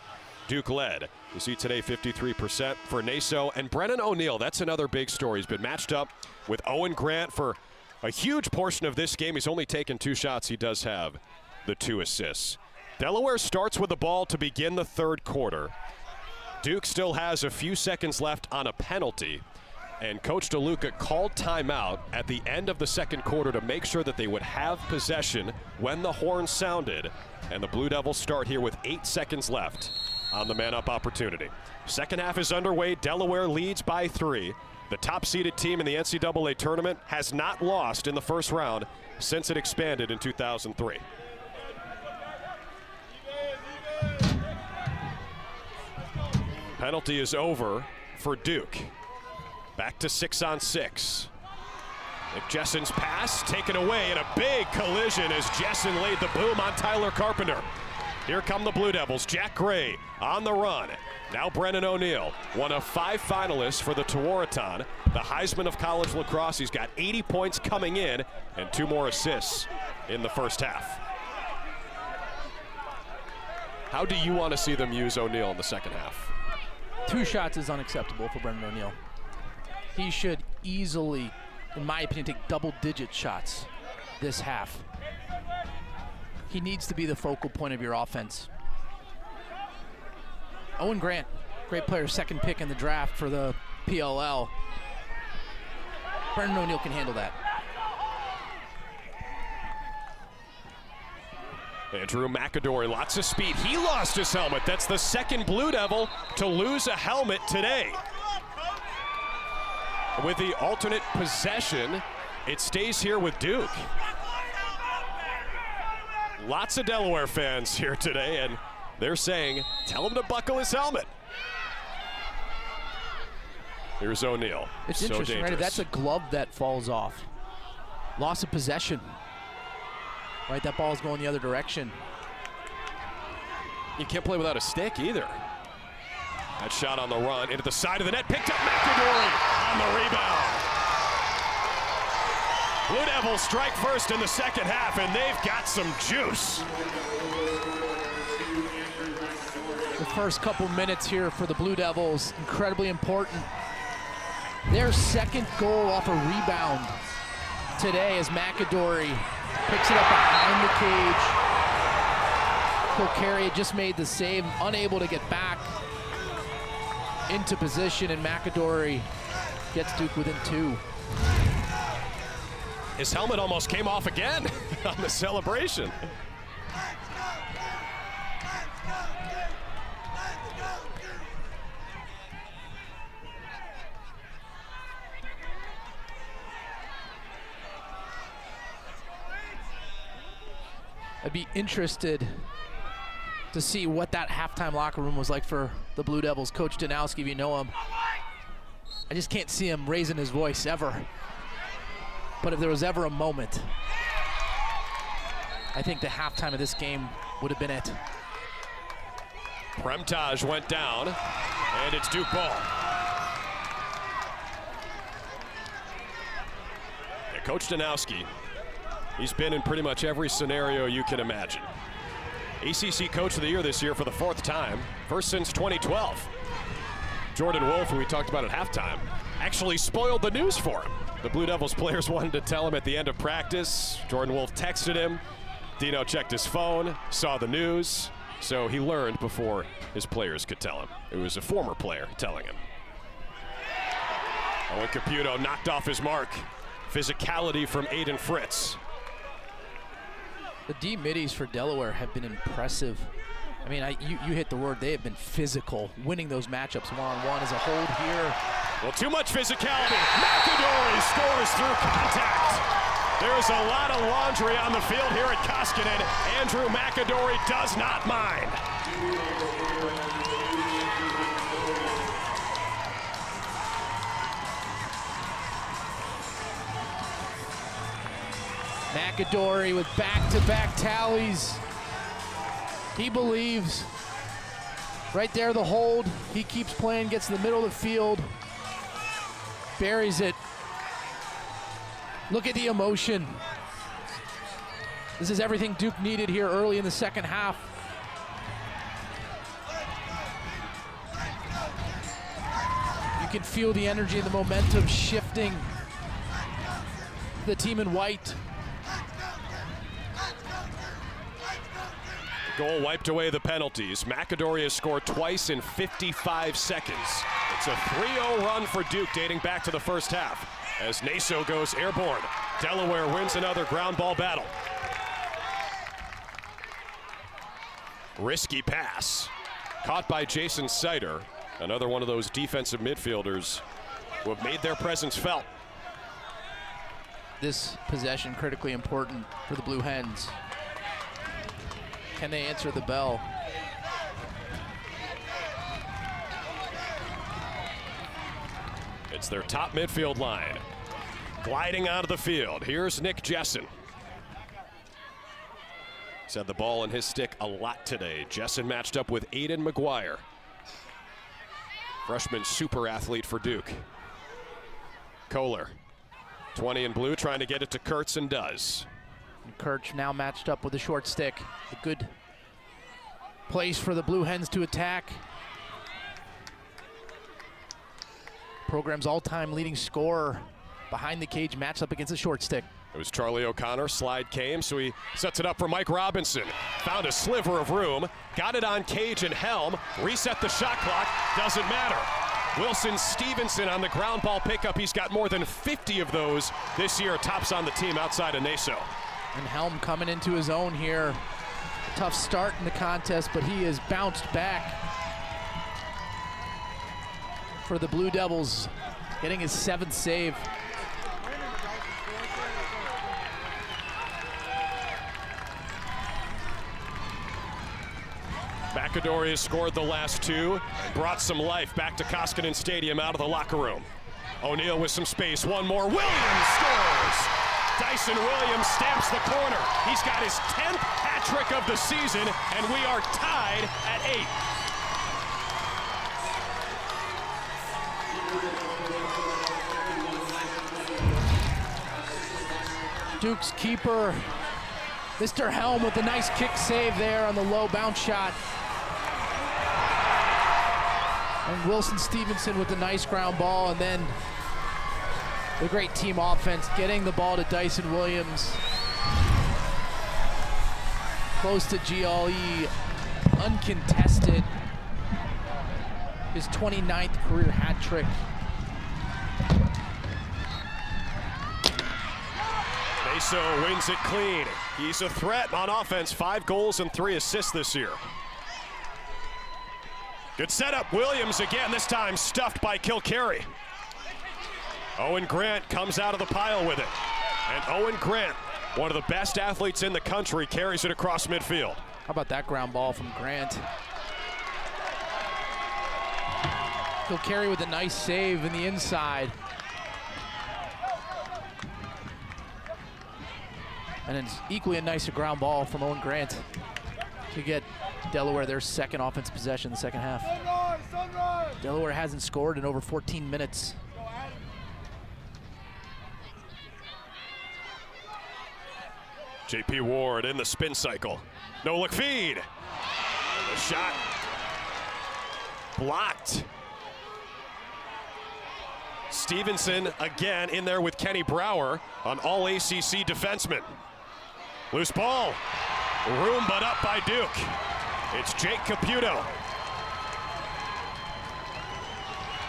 Duke led. You see today 53% for Naso. And Brennan O'Neill, that's another big story. He's been matched up with Owen Grant for a huge portion of this game. He's only taken 2 shots. He does have the 2 assists. Delaware starts with the ball to begin the third quarter. Duke still has a few seconds left on a penalty. And Coach DeLuca called timeout at the end of the second quarter to make sure that they would have possession when the horn sounded. And the Blue Devils start here with 8 seconds left on the man-up opportunity. Second half is underway. Delaware leads by 3. The top-seeded team in the NCAA tournament has not lost in the first round since it expanded in 2003. Penalty is over for Duke. Back to 6-on-6. Jessen's pass taken away, and a big collision as Jessen laid the boom on Tyler Carpenter. Here come the Blue Devils. Jack Gray on the run. Now Brennan O'Neill, one of 5 finalists for the Tewaaraton, the Heisman of college lacrosse. He's got 80 points coming in and 2 more assists in the first half. How do you want to see them use O'Neill in the second half? 2 shots is unacceptable for Brennan O'Neill. He should easily, in my opinion, take double-digit shots this half. He needs to be the focal point of your offense. Owen Grant, great player, second pick in the draft for the PLL. Brendan O'Neill can handle that. Andrew McAdory, lots of speed. He lost his helmet. That's the second Blue Devil to lose a helmet today. With the alternate possession, it stays here with Duke. Lots of Delaware fans here today, and they're saying, tell him to buckle his helmet. Here's O'Neill. It's so interesting, dangerous. right? That's a glove that falls off. Loss of possession. Right, that ball's going the other direction. You can't play without a stick either. That shot on the run into the side of the net, picked up McAdory on the rebound. Blue Devils strike first in the second half, and they've got some juice. The first couple minutes here for the Blue Devils, incredibly important. Their second goal off a rebound today as McAdory picks it up behind the cage. Kilcarry had just made the save, unable to get back into position, and McAdory gets Duke within 2. His helmet almost came off again on the celebration. I'd be interested to see what that halftime locker room was like for the Blue Devils. Coach Danowski, if you know him, I just can't see him raising his voice ever. But if there was ever a moment, I think the halftime of this game would have been it. Premtaj went down, and it's Duke ball. Yeah, Coach Danowski, he's been in pretty much every scenario you can imagine. ACC Coach of the Year this year for the 4th time, first since 2012. Jordan Wolf, who we talked about at halftime, actually spoiled the news for him. The Blue Devils players wanted to tell him at the end of practice. Jordan Wolf texted him. Dino checked his phone, saw the news, so he learned before his players could tell him. It was a former player telling him. Owen Caputo knocked off his mark. Physicality from Aiden Fritz. The D middies for Delaware have been impressive. I mean, you hit the word. They have been physical, winning those matchups one-on-one as a hold here. Well, too much physicality. McAdory scores through contact. There's a lot of laundry on the field here at Koskinen. Andrew McAdory does not mind. McAdory with back-to-back tallies. He believes. Right there, the hold. He keeps playing, gets in the middle of the field, buries it. Look at the emotion. This is everything Duke needed here early in the second half. You can feel the energy and the momentum shifting. The team in white. Goal wiped away the penalties. McAdory has scored twice in 55 seconds. It's a 3-0 run for Duke dating back to the first half. As Naso goes airborne, Delaware wins another ground ball battle. Risky pass. Caught by Jason Sider, another one of those defensive midfielders who have made their presence felt. This possession critically important for the Blue Hens. Can they answer the bell? It's their top midfield line. Gliding out of the field. Here's Nick Jessen. He's had the ball in his stick a lot today. Jessen matched up with Aiden McGuire. Freshman super athlete for Duke. Kohler, 20 in blue, trying to get it to Kurtz and does. Kirch now matched up with a short stick. A good place for the Blue Hens to attack. Program's all-time leading scorer behind the cage, matched up against a short stick. It was Charlie O'Connor, slide came, so he sets it up for Mike Robinson. Found a sliver of room, got it on cage and helm, reset the shot clock, doesn't matter. Wilson Stevenson on the ground ball pickup. He's got more than 50 of those this year, tops on the team outside of Naso. And Helm coming into his own here. Tough start in the contest, but he has bounced back for the Blue Devils, getting his 7th save. McAdory has scored the last 2, brought some life back to Koskinen Stadium out of the locker room. O'Neal with some space, one more, Williams scores! Dyson Williams stamps the corner. He's got his 10th hat trick of the season, and we are tied at 8. Duke's keeper, Mr. Helm, with a nice kick save there on the low bounce shot. And Wilson Stevenson with a nice ground ball, and then the great team offense getting the ball to Dyson Williams. Close to GLE, uncontested. His 29th career hat trick. Naso wins it clean. He's a threat on offense, 5 goals and 3 assists this year. Good setup, Williams again, this time stuffed by Kilcarry. Owen Grant comes out of the pile with it. And Owen Grant, one of the best athletes in the country, carries it across midfield. How about that ground ball from Grant? Kilcarry with a nice save in the inside. And it's equally a nice ground ball from Owen Grant to get Delaware their 2nd offensive possession in the 2nd half. Delaware hasn't scored in over 14 minutes. JP Ward in the spin cycle. No look feed. The shot blocked. Stevenson again in there with Kenny Brower, on all ACC defenseman. Loose ball. Room but up by Duke. It's Jake Caputo.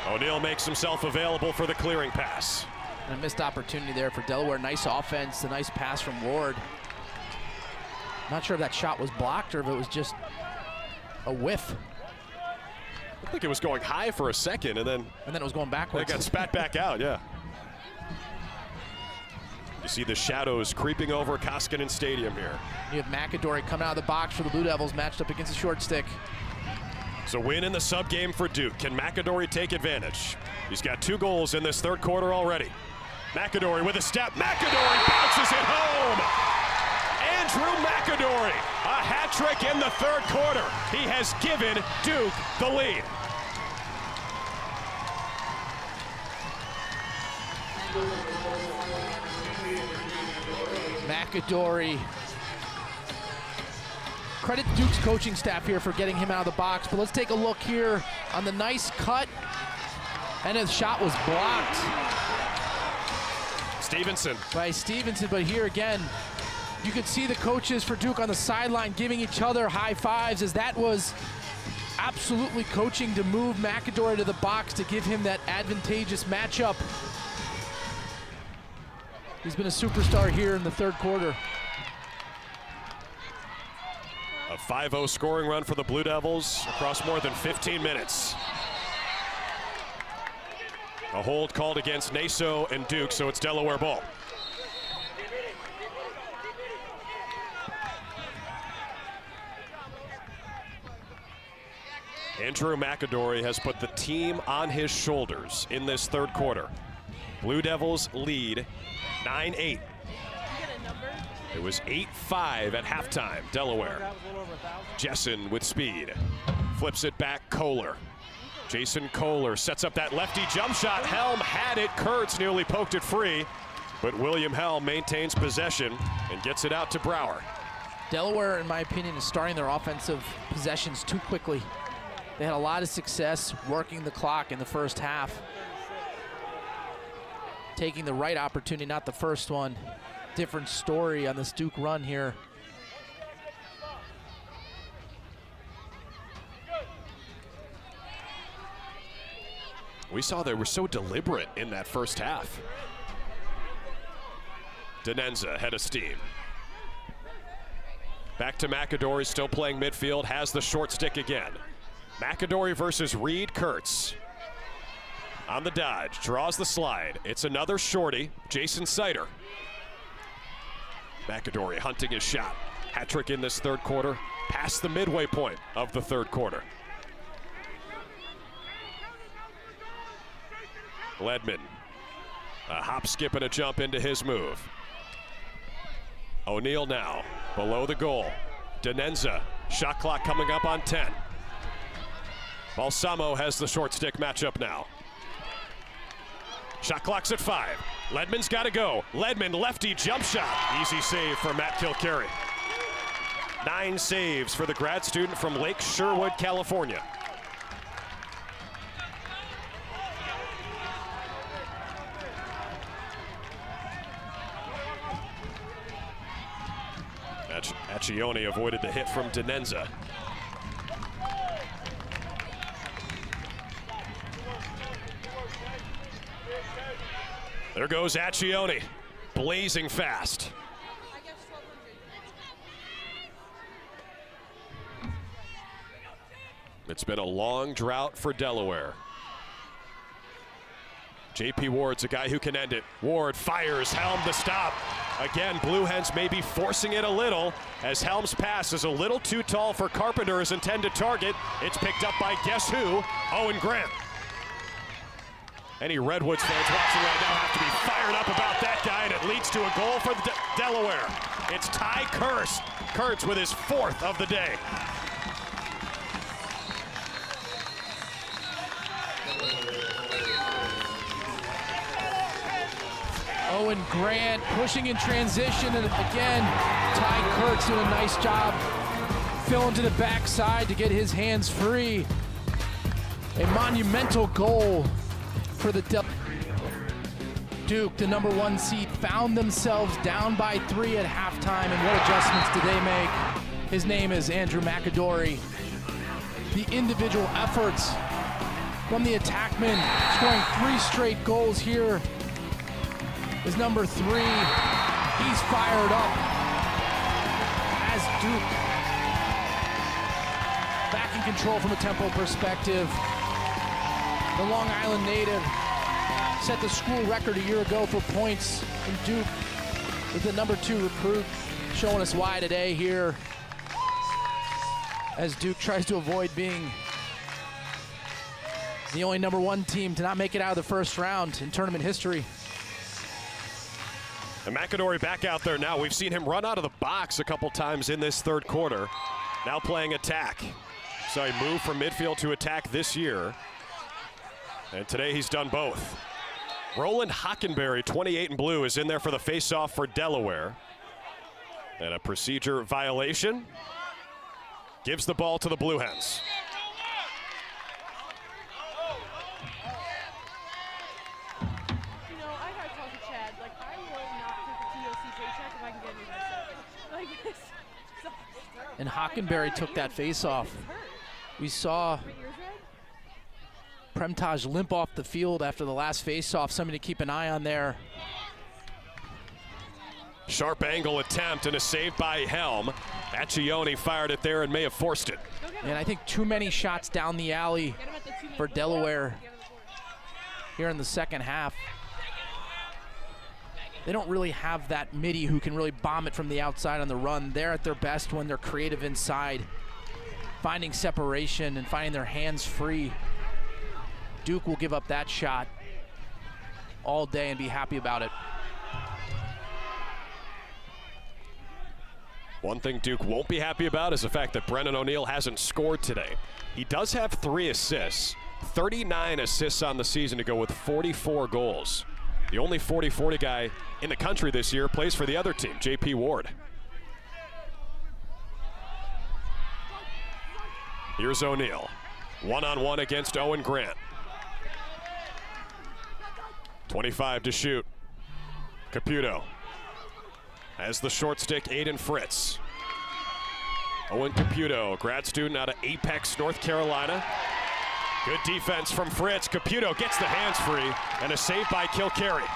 O'Neal makes himself available for the clearing pass. And a missed opportunity there for Delaware. Nice offense, a nice pass from Ward. Not sure if that shot was blocked or if it was just a whiff. I think it was going high for a second, and then it was going backwards. It got spat back out, yeah. You see the shadows creeping over Koskinen Stadium here. You have McAdory coming out of the box for the Blue Devils, matched up against the short stick. It's a win in the sub game for Duke. Can McAdory take advantage? He's got 2 goals in this 3rd quarter already. McAdory with a step. McAdory bounces it home. Andrew McAdory, a hat trick in the 3rd quarter. He has given Duke the lead. McAdory. Credit Duke's coaching staff here for getting him out of the box, but let's take a look here on the nice cut, and his shot was blocked. Stevenson. By Stevenson, but here again, you could see the coaches for Duke on the sideline giving each other high fives, as that was absolutely coaching to move McAdory to the box to give him that advantageous matchup. He's been a superstar here in the 3rd quarter. A 5-0 scoring run for the Blue Devils across more than 15 minutes. A hold called against Naso and Duke, so it's Delaware ball. Andrew McAdory has put the team on his shoulders in this 3rd quarter. Blue Devils lead 9-8. It was 8-5 at halftime, Delaware. Jessen with speed. Flips it back, Kohler. Jason Kohler sets up that lefty jump shot. Helm had it, Kurtz nearly poked it free, but William Helm maintains possession and gets it out to Brower. Delaware, in my opinion, is starting their offensive possessions too quickly. They had a lot of success working the clock in the 1st half. taking the right opportunity, not the first one. Different story on this Duke run here. We saw they were so deliberate in that first half. Denenza head of steam. Back to McAdory, still playing midfield, has the short stick again. McAdory versus Reed Kurtz. On the dodge, draws the slide. It's another shorty, Jason Sider. McAdory hunting his shot. Hat trick in this third quarter, past the midway point of the third quarter. Ledman, a hop, skip, and a jump into his move. O'Neal now, below the goal. Denenza, shot clock coming up on 10. Balsamo has the short stick matchup now. Shot clock's at 5. Ledman's got to go. Ledman, lefty jump shot. Easy save for Matt Kilcarry. 9 saves for the grad student from Lake Sherwood, California. Accioni avoided the hit from Denenza. There goes Accioni, blazing fast. It's been a long drought for Delaware. J.P. Ward's a guy who can end it. Ward fires, Helm the stop. Again, Blue Hens may be forcing it a little as Helm's pass is a little too tall for Carpenter's intended target. It's picked up by guess who? Owen Grant. Any Redwoods fans watching right now have to be fired up about that guy, and it leads to a goal for Delaware. It's Ty Kurtz with his 4th of the day. Owen Grant pushing in transition, and again, Ty Kurtz doing a nice job filling to the backside to get his hands free. A monumental goal for the Duke, the #1 seed, found themselves down by 3 at halftime, and what adjustments did they make? His name is Andrew McAdory. The individual efforts from the attackman, scoring 3 straight goals here, is #3. He's fired up as Duke back in control from a tempo perspective. The Long Island native set the school record a year ago for points, and Duke with the #2 recruit showing us why today here as Duke tries to avoid being the only #1 team to not make it out of the first round in tournament history. And McAdory back out there now. We've seen him run out of the box a couple times in this third quarter. Now playing attack. So he moved from midfield to attack this year. And today he's done both. Roland Hockenberry, 28 in blue, is in there for the face-off for Delaware. And a procedure violation. Gives the ball to the Blue Hens. And Hockenberry took that face-off. We saw Premtaj limp off the field after the last face-off. Somebody to keep an eye on there. Sharp angle attempt and a save by Helm. Accioni fired it there and may have forced it. And I think too many shots down the alley for Delaware here in the second half. They don't really have that midi who can really bomb it from the outside on the run. They're at their best when they're creative inside, finding separation and finding their hands free. Duke will give up that shot all day and be happy about it. One thing Duke won't be happy about is the fact that Brennan O'Neal hasn't scored today. He does have 3 assists, 39 assists on the season to go with 44 goals. The only 40-40 guy in the country this year plays for the other team, J.P. Ward. Here's O'Neal, one-on-one against Owen Grant. 25 to shoot. Caputo has the short stick, Aiden Fritz. Owen Caputo, grad student out of Apex, North Carolina. Good defense from Fritz. Caputo gets the hands free, and a save by Kilcarry.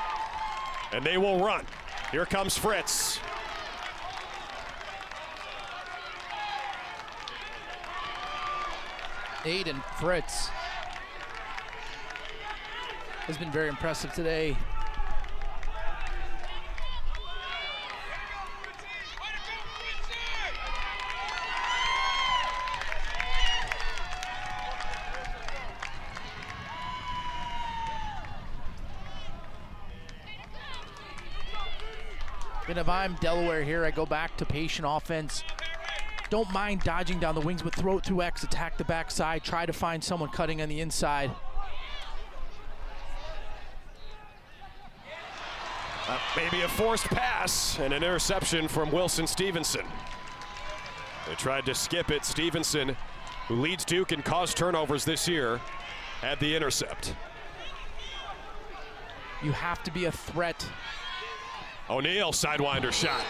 And they will run. Here comes Fritz. Aiden Fritz has been very impressive today. And if I'm Delaware here, I go back to patient offense. Don't mind dodging down the wings, but throw it through X, attack the backside, try to find someone cutting on the inside. Maybe a forced pass and an interception from Wilson Stevenson. They tried to skip it. Stevenson, who leads Duke in caused turnovers this year, had the intercept. You have to be a threat. O'Neal, sidewinder shot.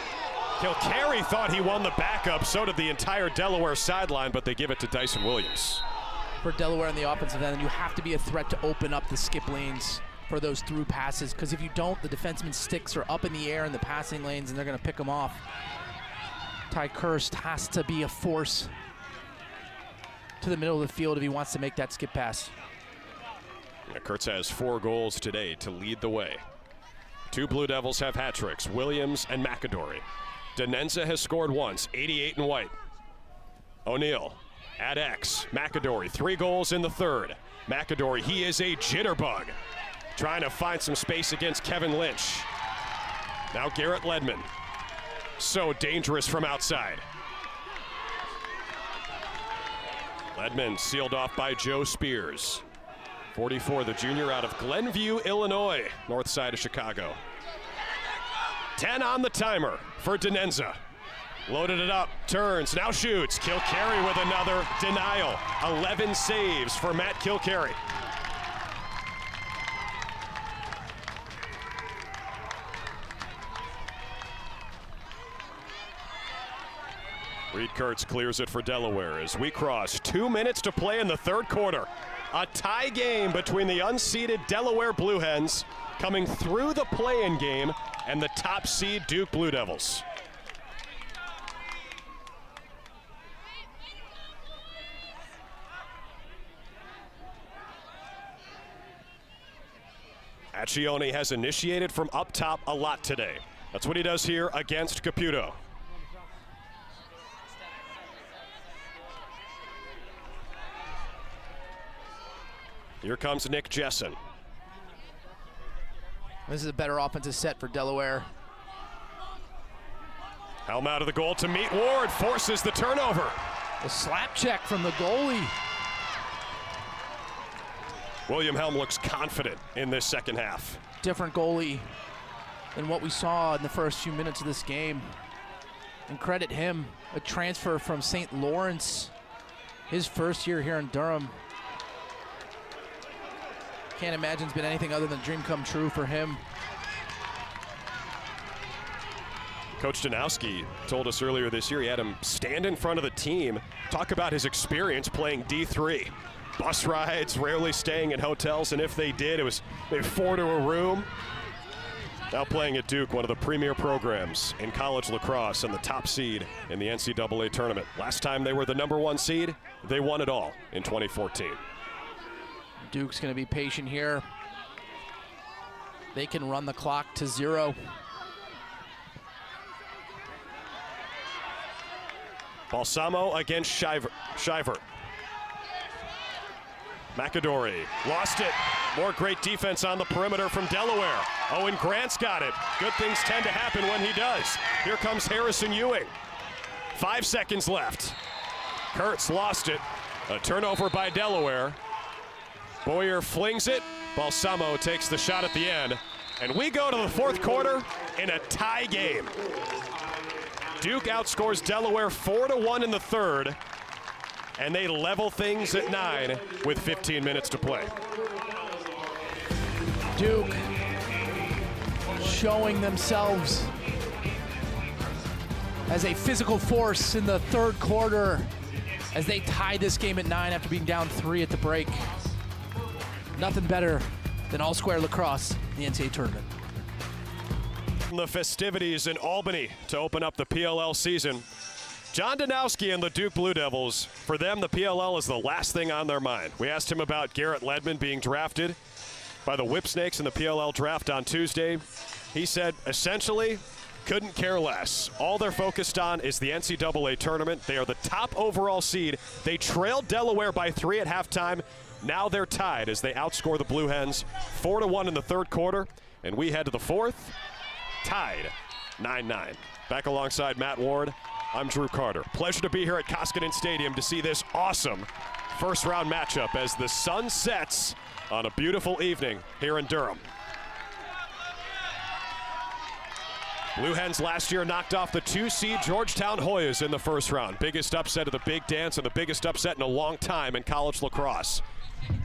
Kilcarry thought he won the backup, so did the entire Delaware sideline, but they give it to Dyson Williams. For Delaware on the offensive end, you have to be a threat to open up the skip lanes for those through passes, because if you don't, the defenseman's sticks are up in the air in the passing lanes and they're going to pick them off. Ty Kirst has to be a force to the middle of the field if he wants to make that skip pass. Yeah, Kurtz has 4 goals today to lead the way. 2 Blue Devils have hat tricks, Williams and McAdory. Denenza has scored once, 88 in white. O'Neal at X, McAdory, 3 goals in the third. McAdory, he is a jitterbug, trying to find some space against Kevin Lynch. Now Garrett Ledman, so dangerous from outside. Ledman sealed off by Joe Spears. 44, the junior out of Glenview, Illinois, north side of Chicago. 10 on the timer for Denenza. Loaded it up, turns, now shoots. Kilcarry with another denial. 11 saves for Matt Kilcarry. Reed Kurtz clears it for Delaware as we cross 2 minutes to play in the third quarter. A tie game between the unseeded Delaware Blue Hens coming through the play-in game and the top seed Duke Blue Devils. Accioni has initiated from up top a lot today. That's what he does here against Caputo. Here comes Nick Jessen. This is a better offensive set for Delaware. Helm out of the goal to meet Ward, forces the turnover. A slap check from the goalie. William Helm looks confident in this second half. Different goalie than what we saw in the first few minutes of this game. And credit him, a transfer from St. Lawrence, his first year here in Durham. Can't imagine it's been anything other than a dream come true for him. Coach Danowski told us earlier this year he had him stand in front of the team, talk about his experience playing D3. Bus rides, rarely staying in hotels, and if they did, it was maybe 4 to a room. Now playing at Duke, one of the premier programs in college lacrosse and the top seed in the NCAA tournament. Last time they were the #1 seed, they won it all in 2014. Duke's going to be patient here. They can run the clock to 0. Balsamo against Shiver. McAdory lost it. More great defense on the perimeter from Delaware. Owen Grant's got it. Good things tend to happen when he does. Here comes Harrison Ewing. 5 seconds left. Kurtz lost it. A turnover by Delaware. Boyer flings it. Balsamo takes the shot at the end. And we go to the fourth quarter in a tie game. Duke outscores Delaware 4-1 in the third. And they level things at 9 with 15 minutes to play. Duke showing themselves as a physical force in the third quarter as they tie this game at 9 after being down 3 at the break. Nothing better than all-square lacrosse in the NCAA tournament. The festivities in Albany to open up the PLL season. John Danowski and the Duke Blue Devils, for them the PLL is the last thing on their mind. We asked him about Garrett Ledman being drafted by the Whipsnakes in the PLL draft on Tuesday. He said essentially couldn't care less. All they're focused on is the NCAA tournament. They are the top overall seed. They trailed Delaware by 3 at halftime. Now they're tied as they outscore the Blue Hens 4-1 in the third quarter. And we head to the fourth, tied 9-9. Back alongside Matt Ward, I'm Drew Carter. Pleasure to be here at Koskinen Stadium to see this awesome first round matchup as the sun sets on a beautiful evening here in Durham. Blue Hens last year knocked off the 2-seed Georgetown Hoyas in the first round. Biggest upset of the big dance and the biggest upset in a long time in college lacrosse.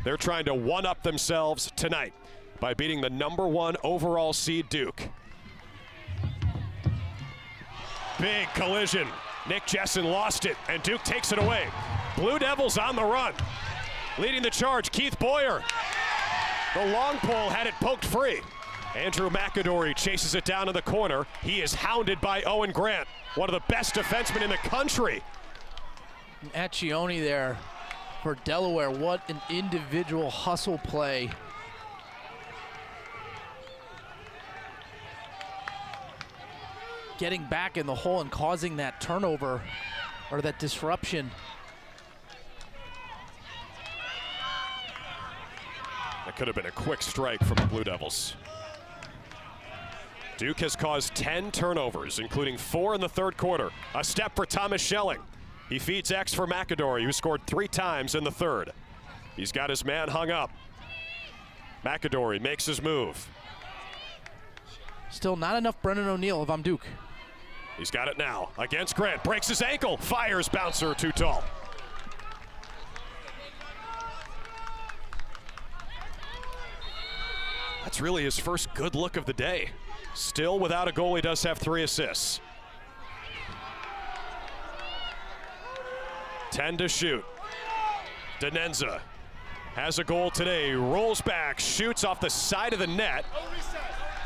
They're trying to one-up themselves tonight by beating the #1 overall seed Duke. Big collision. Nick Jessen lost it, and Duke takes it away. Blue Devils on the run. Leading the charge, Keith Boyer. The long pole had it poked free. Andrew McAdory chases it down in the corner. He is hounded by Owen Grant, one of the best defensemen in the country. Accioni there for Delaware. What an individual hustle play. Getting back in the hole and causing that turnover or that disruption. That could have been a quick strike from the Blue Devils. Duke has caused 10 turnovers, including 4 in the third quarter. A step for Thomas Schelling. He feeds X for McAdory, who scored 3 times in the third. He's got his man hung up. McAdory makes his move. Still not enough Brennan O'Neill if I'm Duke. He's got it now against Grant. Breaks his ankle. Fires bouncer too tall. That's really his first good look of the day. Still without a goal, he does have 3 assists. 10 to shoot. Denenza has a goal today. Rolls back, shoots off the side of the net.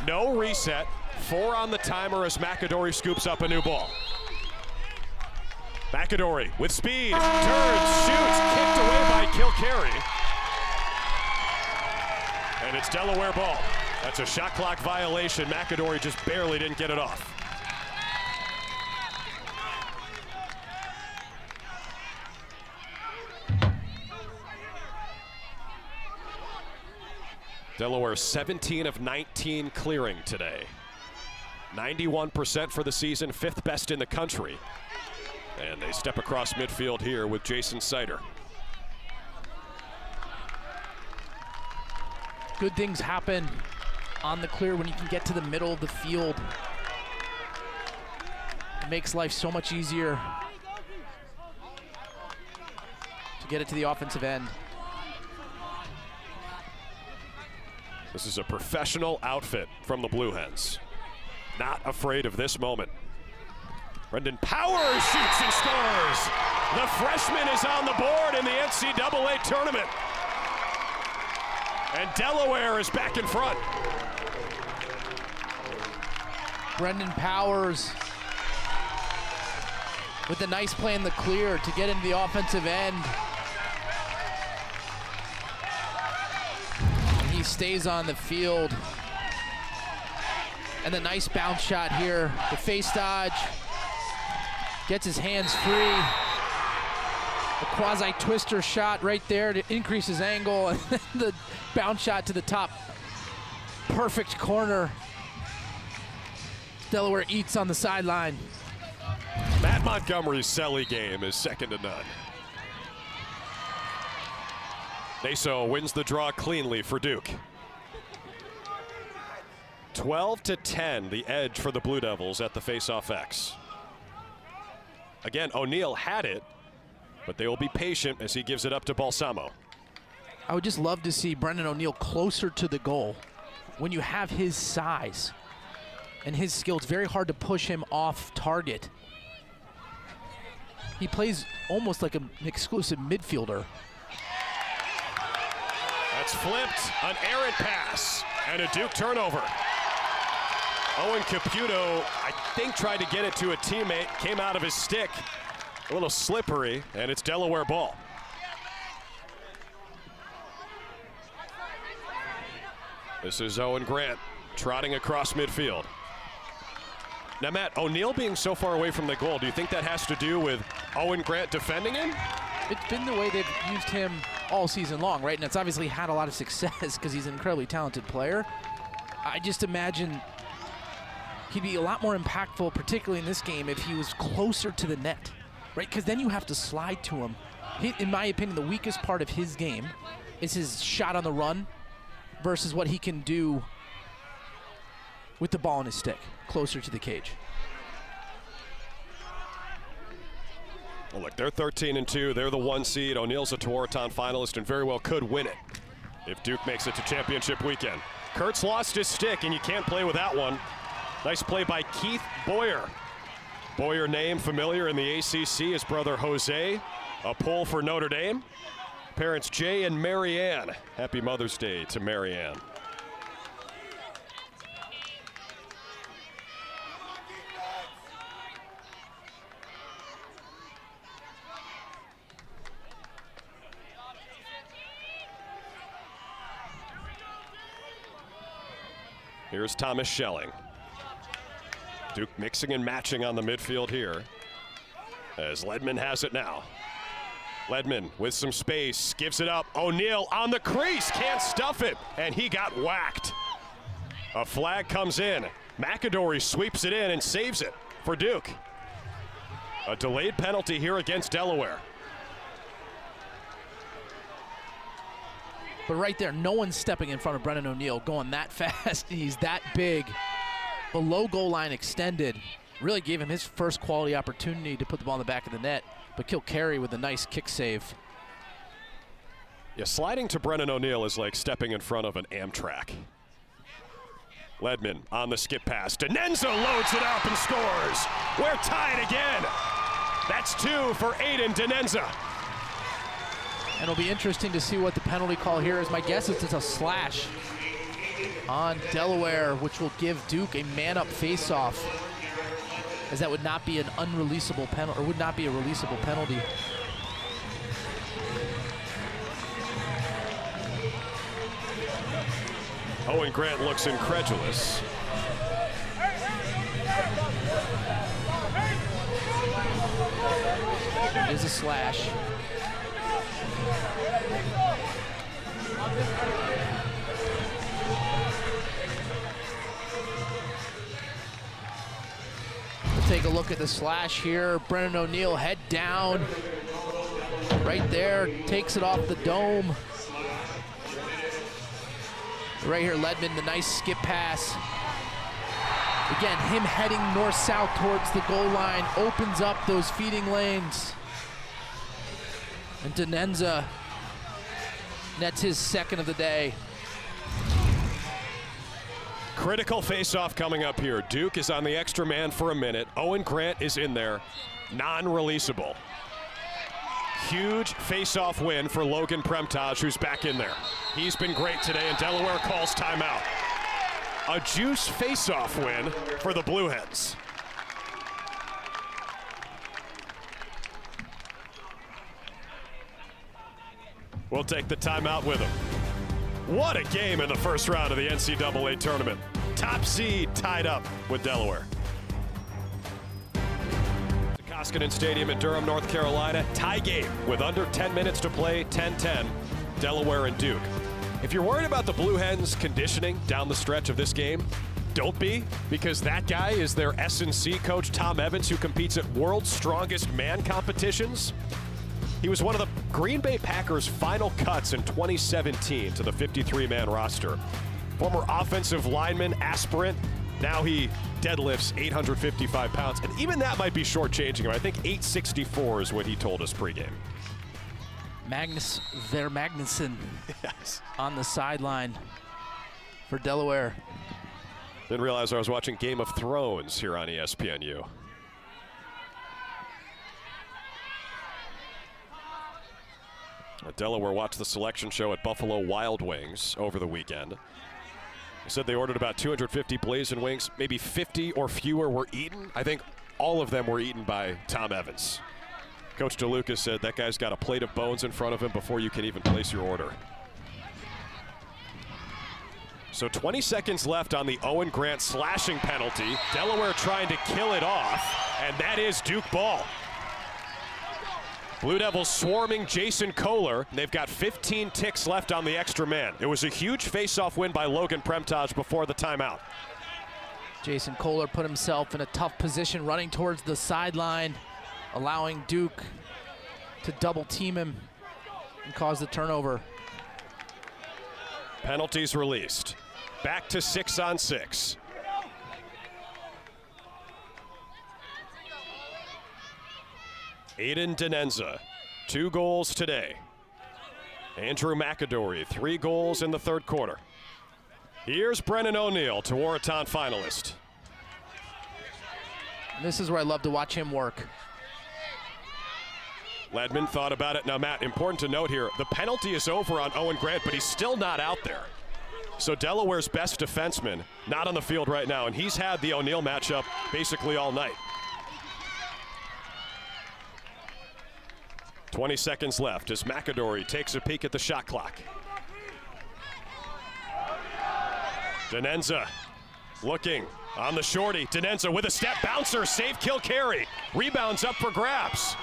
No reset. 4 on the timer as McAdory scoops up a new ball. McAdory with speed, turns, shoots, kicked away by Kilcarry. And it's Delaware ball. That's a shot clock violation. McAdory just barely didn't get it off. Delaware 17 of 19 clearing today. 91% for the season, 5th best in the country. And they step across midfield here with Jason Sider. Good things happen on the clear when you can get to the middle of the field. It makes life so much easier to get it to the offensive end. This is a professional outfit from the Blue Hens. Not afraid of this moment. Brendan Powers shoots and scores. The freshman is on the board in the NCAA tournament. And Delaware is back in front. Brendan Powers with a nice play in the clear to get into the offensive end. And he stays on the field. And the nice bounce shot here. The face dodge. Gets his hands free. A quasi-twister shot right there to increase his angle. And then the bounce shot to the top. Perfect corner. Delaware eats on the sideline. Matt Montgomery's Selly game is second to none. Naso wins the draw cleanly for Duke. 12-10, the edge for the Blue Devils at the face-off X. Again, O'Neill had it, but they will be patient as he gives it up to Balsamo. I would just love to see Brendan O'Neill closer to the goal when you have his size. and his skill, it's very hard to push him off target. He plays almost like an exclusive midfielder. That's flipped, an errant pass, and a Duke turnover. Owen Caputo, I think, tried to get it to a teammate, came out of his stick. A little slippery, and it's Delaware ball. This is Owen Grant trotting across midfield. Now, Matt, O'Neal being so far away from the goal, do you think that has to do with Owen Grant defending him? It's been the way they've used him all season long, right? And it's obviously had a lot of success because he's an incredibly talented player. I just imagine he'd be a lot more impactful, particularly in this game, if he was closer to the net, right? Because then you have to slide to him. In my opinion, the weakest part of his game is his shot on the run versus what he can do with the ball in his stick, closer to the cage. Well, look, they're 13-2. They're the 1 seed. O'Neal's a Tewaaraton finalist and very well could win it if Duke makes it to championship weekend. Kurtz lost his stick, and you can't play with that one. Nice play by Keith Boyer. Boyer, name familiar in the ACC. His brother Jose, a pull for Notre Dame. Parents Jay and Marianne. Happy Mother's Day to Marianne. Here's Thomas Schelling. Duke mixing and matching on the midfield here as Ledman has it now. Ledman with some space, gives it up. O'Neal on the crease, can't stuff it, and he got whacked. A flag comes in. McAdory sweeps it in and saves it for Duke. A delayed penalty here against Delaware. But right there, no one's stepping in front of Brennan O'Neal, going that fast. He's that big. Below goal line extended. Really gave him his first quality opportunity to put the ball in the back of the net. But Kilcarry with a nice kick save. Yeah, sliding to Brennan O'Neal is like stepping in front of an Amtrak. Ledman on the skip pass. Denenza loads it up and scores. We're tied again. That's 2 for Aiden Denenza. And it'll be interesting to see what the penalty call here is. My guess is it's a slash on Delaware, which will give Duke a man-up face-off, as that would not be an unreleasable penalty, or would not be a releasable penalty. Owen Grant looks incredulous. It is a slash. We'll take a look at the slash here. Brennan O'Neal head down. Right there, takes it off the dome. Right here, Ledman, the nice skip pass. Again, him heading north-south towards the goal line opens up those feeding lanes. And Denenza nets his second of the day. Critical face-off coming up here. Duke is on the extra man for a minute. Owen Grant is in there, non-releasable. Huge face-off win for Logan Premtage, who's back in there. He's been great today, and Delaware calls timeout. A juice face-off win for the Blueheads. We'll take the timeout with him. What a game in the first round of the NCAA tournament. Top seed tied up with Delaware. Koskinen Stadium in Durham, North Carolina. Tie game with under 10 minutes to play, 10-10, Delaware and Duke. If you're worried about the Blue Hens conditioning down the stretch of this game, don't be, because that guy is their S&C coach, Tom Evans, who competes at World's Strongest Man competitions. He was one of the Green Bay Packers' final cuts in 2017 to the 53-man roster. Former offensive lineman, aspirant. Now he deadlifts 855 pounds, and even that might be shortchanging him. I think 864 is what he told us pregame. Magnus Magnuson Yes. on the sideline for Delaware. Didn't realize I was watching Game of Thrones here on ESPNU. Delaware watched the selection show at Buffalo Wild Wings over the weekend. They said they ordered about 250 blazing wings. Maybe 50 or fewer were eaten. I think all of them were eaten by Tom Evans. Coach DeLuca said that guy's got a plate of bones in front of him before you can even place your order. So 20 seconds left on the Owen Grant slashing penalty. Delaware trying to kill it off, and that is Duke ball. Blue Devils swarming Jason Kohler. They've got 15 ticks left on the extra man. It was a huge face-off win by Logan Premtage before the timeout. Jason Kohler put himself in a tough position running towards the sideline, allowing Duke to double team him and cause the turnover. Penalties released. Back to 6-on-6. Aiden Denenza, 2 goals today. Andrew McAdory, 3 goals in the third quarter. Here's Brennan O'Neill, Tewaaraton finalist. This is where I love to watch him work. Ledman thought about it. Now, Matt, important to note here, the penalty is over on Owen Grant, but he's still not out there. So Delaware's best defenseman not on the field right now, and he's had the O'Neill matchup basically all night. 20 seconds left as McAdory takes a peek at the shot clock. Denenza looking on the shorty. Denenza with a step bouncer, save, kill, carry. Rebounds up for grabs.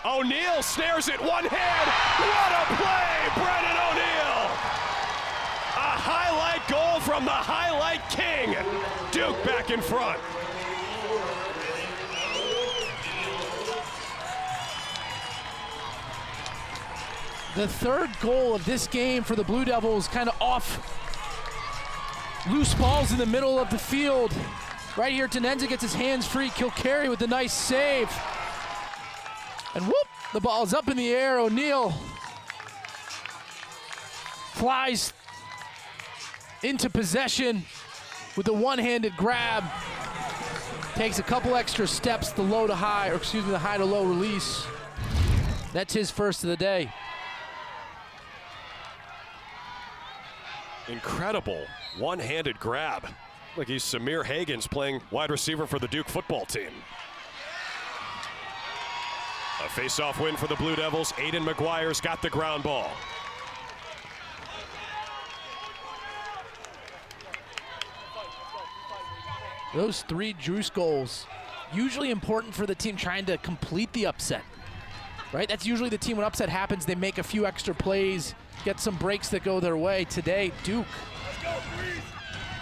O'Neill snares it, one hand. What a play, Brennan O'Neill. A highlight goal from the highlight king. Duke back in front. The third goal of this game for the Blue Devils, kind of off loose balls in the middle of the field. Right here, Denenza gets his hands free. Kilcarry with the nice save. And whoop, the ball's up in the air. O'Neill flies into possession with a one-handed grab. Takes a couple extra steps, the high to low release. That's his first of the day. Incredible one-handed grab. Like he's Samir Hagens playing wide receiver for the Duke football team. A face-off win for the Blue Devils. Aiden McGuire's got the ground ball. Those 3 Druce goals, usually important for the team trying to complete the upset, right? That's usually the team when upset happens, they make a few extra plays, get some breaks that go their way. Today, Duke,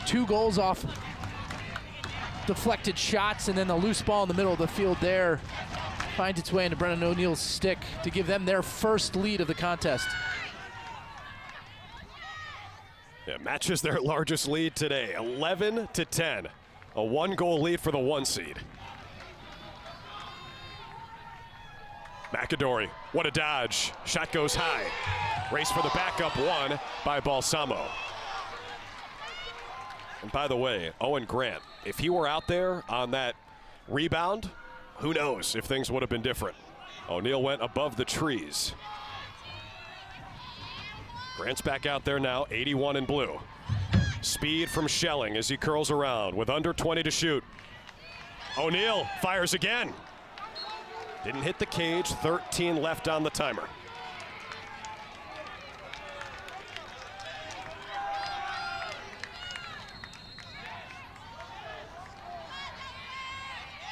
2 goals off deflected shots, and then the loose ball in the middle of the field there finds its way into Brennan O'Neill's stick to give them their first lead of the contest. Yeah, matches their largest lead today, 11-10. A 1-goal lead for the 1 seed. McAdory, what a dodge. Shot goes high. Race for the backup one by Balsamo. And by the way, Owen Grant, if he were out there on that rebound, who knows if things would have been different. O'Neill went above the trees. Grant's back out there now, 81 in blue. Speed from Schelling as he curls around with under 20 to shoot. O'Neill fires again. Didn't hit the cage, 13 left on the timer.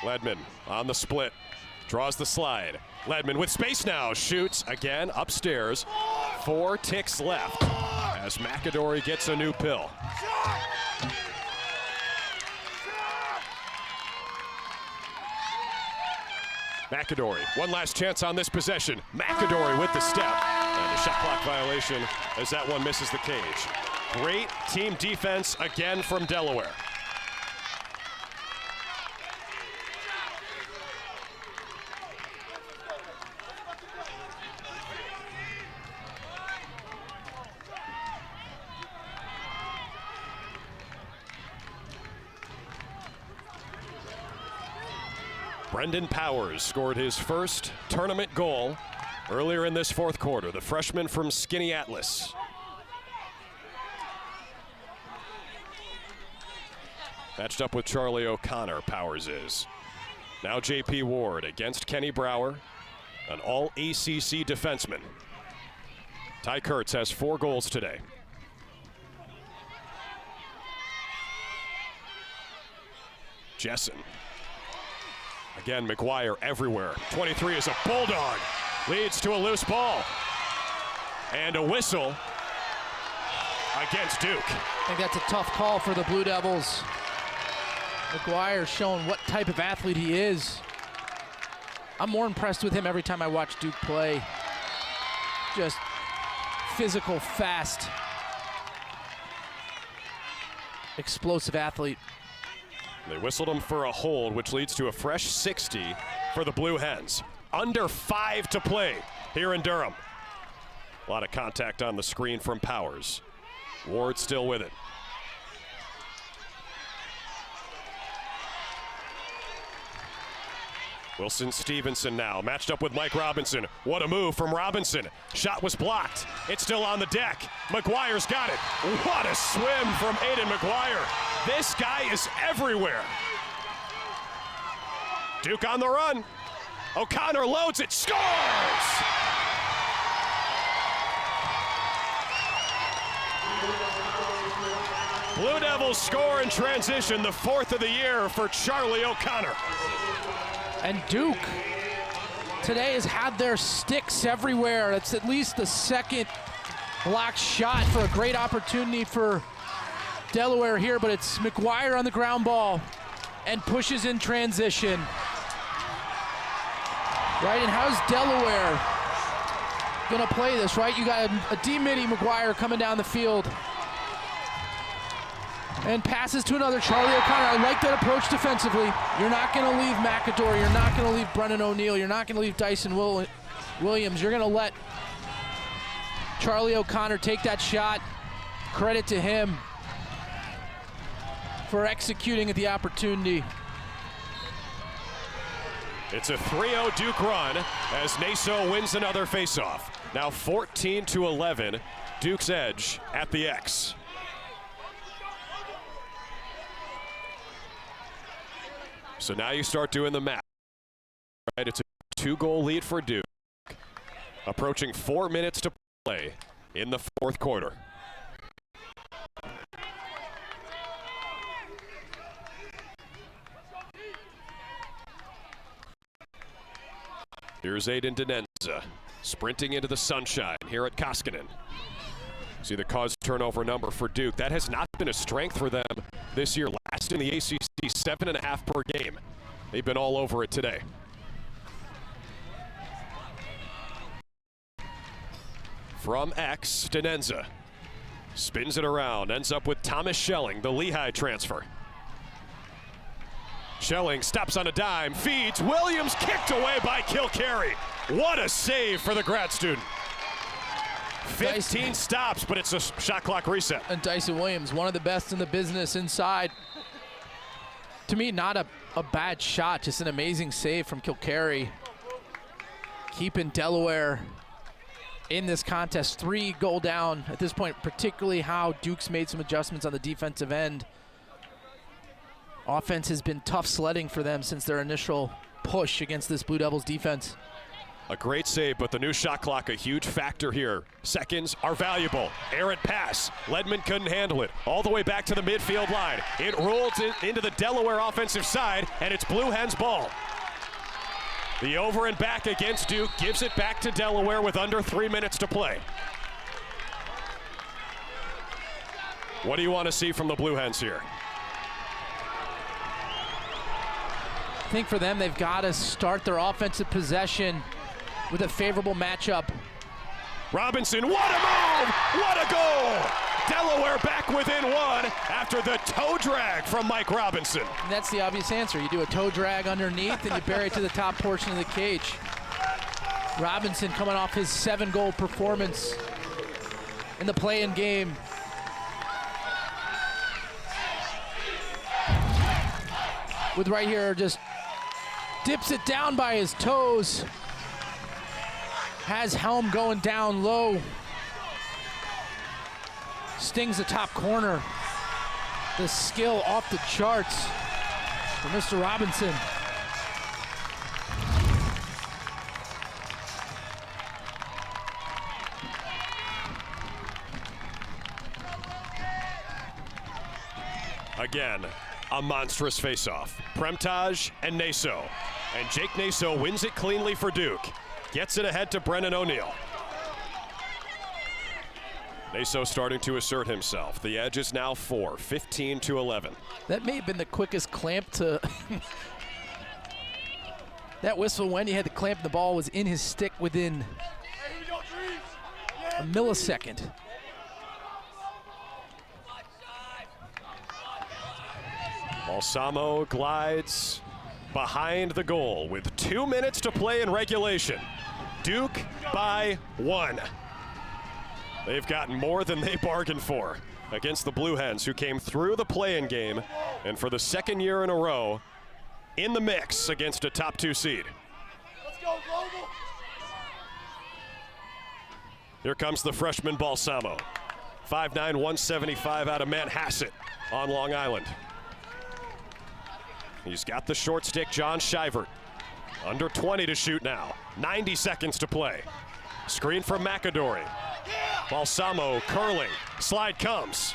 Ledman on the split, draws the slide. Ledman with space now, shoots again upstairs. 4 ticks left as McAdory gets a new pill. McAdory, one last chance on this possession. McAdory with the step, and a shot clock violation as that one misses the cage. Great team defense again from Delaware. Brendan Powers scored his first tournament goal earlier in this fourth quarter, the freshman from Skinny Atlas. Matched up with Charlie O'Connor, Powers is. Now J.P. Ward against Kenny Brower, an all-ACC defenseman. Ty Kurtz has 4 goals today. Jessen. Again, McGuire everywhere. 23 is a bulldog. Leads to a loose ball. And a whistle against Duke. I think that's a tough call for the Blue Devils. McGuire showing what type of athlete he is. I'm more impressed with him every time I watch Duke play. Just physical, fast, explosive athlete. They whistled him for a hold, which leads to a fresh 60 for the Blue Hens. Under 5 to play here in Durham. A lot of contact on the screen from Powers. Ward still with it. Wilson Stevenson now matched up with Mike Robinson. What a move from Robinson. Shot was blocked. It's still on the deck. McGuire's got it. What a swim from Aiden McGuire. This guy is everywhere. Duke on the run. O'Connor loads it, scores! Blue Devils score in transition, the 4th of the year for Charlie O'Connor. And Duke today has had their sticks everywhere. It's at least the second blocked shot for a great opportunity for Delaware here, but it's McGuire on the ground ball and pushes in transition. Right, and how's Delaware gonna play this, right? You got a D-Mitty McGuire coming down the field. And passes to another Charlie O'Connor. I like that approach defensively. You're not going to leave McAdor. You're not going to leave Brennan O'Neill. You're not going to leave Dyson Williams. You're going to let Charlie O'Connor take that shot. Credit to him for executing at the opportunity. It's a 3-0 Duke run as Naso wins another faceoff. Now 14-11, Duke's edge at the X. So now you start doing the math. Right, it's a 2-goal lead for Duke. Approaching 4 minutes to play in the fourth quarter. Here's Aiden Denenza sprinting into the sunshine here at Koskinen. See the cause turnover number for Duke. That has not been a strength for them this year. Last in the ACC, 7.5 per game. They've been all over it today. From X, Denenza spins it around, ends up with Thomas Schelling, the Lehigh transfer. Schelling stops on a dime, feeds, Williams kicked away by Kilcarry. What a save for the grad student. 15 stops, but it's a shot clock reset. And Dyson Williams, one of the best in the business inside. To me, not a bad shot, just an amazing save from Kilcarry. Keeping Delaware in this contest, 3 goal down at this point, particularly how Duke's made some adjustments on the defensive end. Offense has been tough sledding for them since their initial push against this Blue Devils defense. A great save, but the new shot clock a huge factor here. Seconds are valuable. Errant pass. Ledman couldn't handle it. All the way back to the midfield line. It rolled into the Delaware offensive side, and it's Blue Hens ball. The over and back against Duke gives it back to Delaware with under 3 minutes to play. What do you want to see from the Blue Hens here? I think for them, they've got to start their offensive possession with a favorable matchup. Robinson, what a move! What a goal! Delaware back within 1 after the toe drag from Mike Robinson. And that's the obvious answer. You do a toe drag underneath and you bury it to the top portion of the cage. Robinson coming off his 7-goal performance in the play-in game. With right here just dips it down by his toes. Has Helm going down low. Stings the top corner. The skill off the charts for Mr. Robinson. Again, a monstrous face-off. Premtaj and Naso. And Jake Naso wins it cleanly for Duke. Gets it ahead to Brennan O'Neill. Naso starting to assert himself. The edge is now 4, 15-11. That may have been the quickest clamp to... That whistle when he had to clamp the ball was in his stick within a millisecond. Balsamo glides behind the goal with 2 minutes to play in regulation. Duke by 1. They've gotten more than they bargained for against the Blue Hens, who came through the play-in game and for the second year in a row in the mix against a top 2 seed. Let's go, Global. Here comes the freshman Balsamo. 5'9", 175 out of Manhasset on Long Island. He's got the short stick, John Shivert. Under 20 to shoot now. 90 seconds to play. Screen from McAdory. Balsamo curling. Slide comes.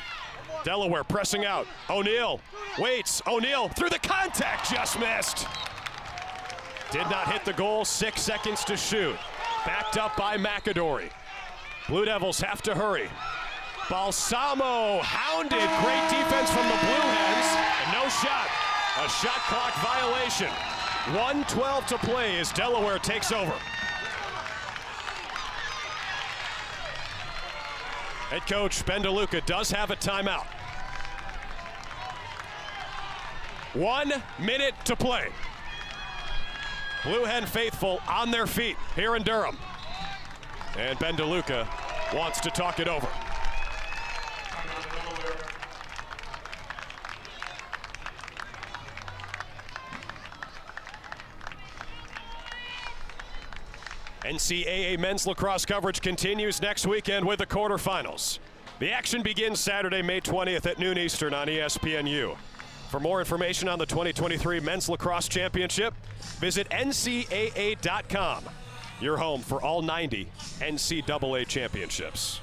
Delaware pressing out. O'Neill waits. O'Neill through the contact. Just missed. Did not hit the goal. 6 seconds to shoot. Backed up by McAdory. Blue Devils have to hurry. Balsamo hounded. Great defense from the Blue Hens. And no shot. A shot clock violation. 1:12 to play as Delaware takes over. Head coach Ben DeLuca does have a timeout. 1 minute to play. Blue Hen faithful on their feet here in Durham. And Ben DeLuca wants to talk it over. NCAA men's lacrosse coverage continues next weekend with the quarterfinals. The action begins Saturday, May 20th at noon Eastern on ESPNU. For more information on the 2023 Men's Lacrosse Championship, visit ncaa.com, your home for all 90 NCAA championships.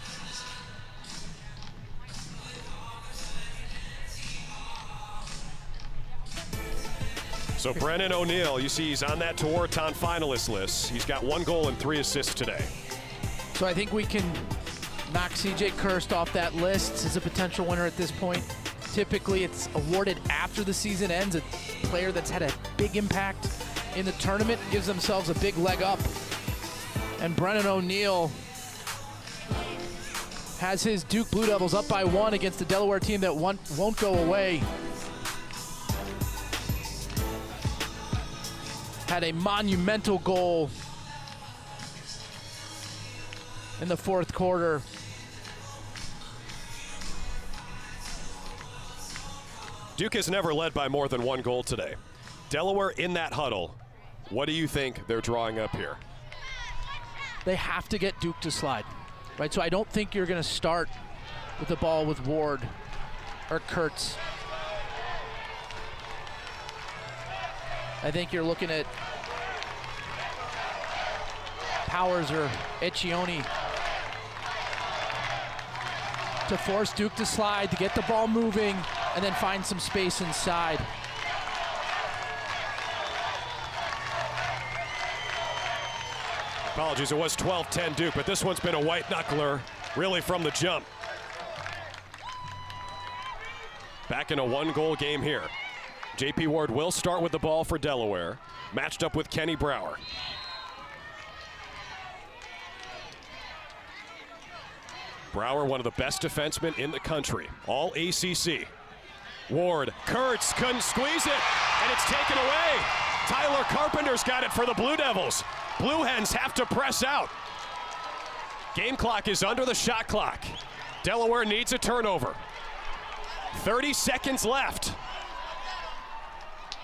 So Brennan O'Neill, you see he's on that Tewaaraton finalist list. He's got 1 goal and 3 assists today. So I think we can knock CJ Kirst off that list as a potential winner at this point. Typically it's awarded after the season ends. A player that's had a big impact in the tournament gives themselves a big leg up. And Brennan O'Neill has his Duke Blue Devils up by 1 against the Delaware team that won't go away. Had a monumental goal in the 4th quarter. Duke has never led by more than 1 goal today. Delaware in that huddle. What do you think they're drawing up here? They have to get Duke to slide, right? So I don't think you're going to start with the ball with Ward or Kurtz. I think you're looking at Powers or Eccioni to force Duke to slide, to get the ball moving, and then find some space inside. Apologies, it was 12-10 Duke, but this one's been a white knuckler really from the jump. Back in a 1-goal game here. JP Ward will start with the ball for Delaware, matched up with Kenny Brower. Brower, one of the best defensemen in the country, all ACC. Ward, Kurtz couldn't squeeze it, and it's taken away. Tyler Carpenter's got it for the Blue Devils. Blue Hens have to press out. Game clock is under the shot clock. Delaware needs a turnover. 30 seconds left.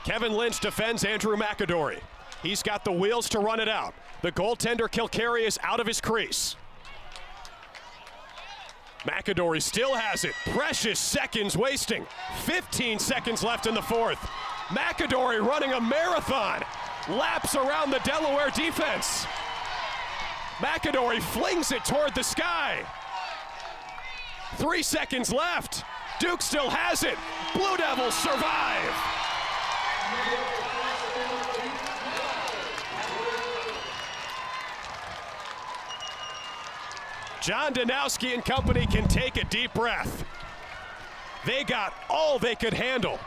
Kevin Lynch defends Andrew McAdory. He's got the wheels to run it out. The goaltender Kilcarry is out of his crease. McAdory still has it. Precious seconds wasting. 15 seconds left in the fourth. McAdory running a marathon. Laps around the Delaware defense. McAdory flings it toward the sky. 3 seconds left. Duke still has it. Blue Devils survive. John Danowski and company can take a deep breath. They got all they could handle.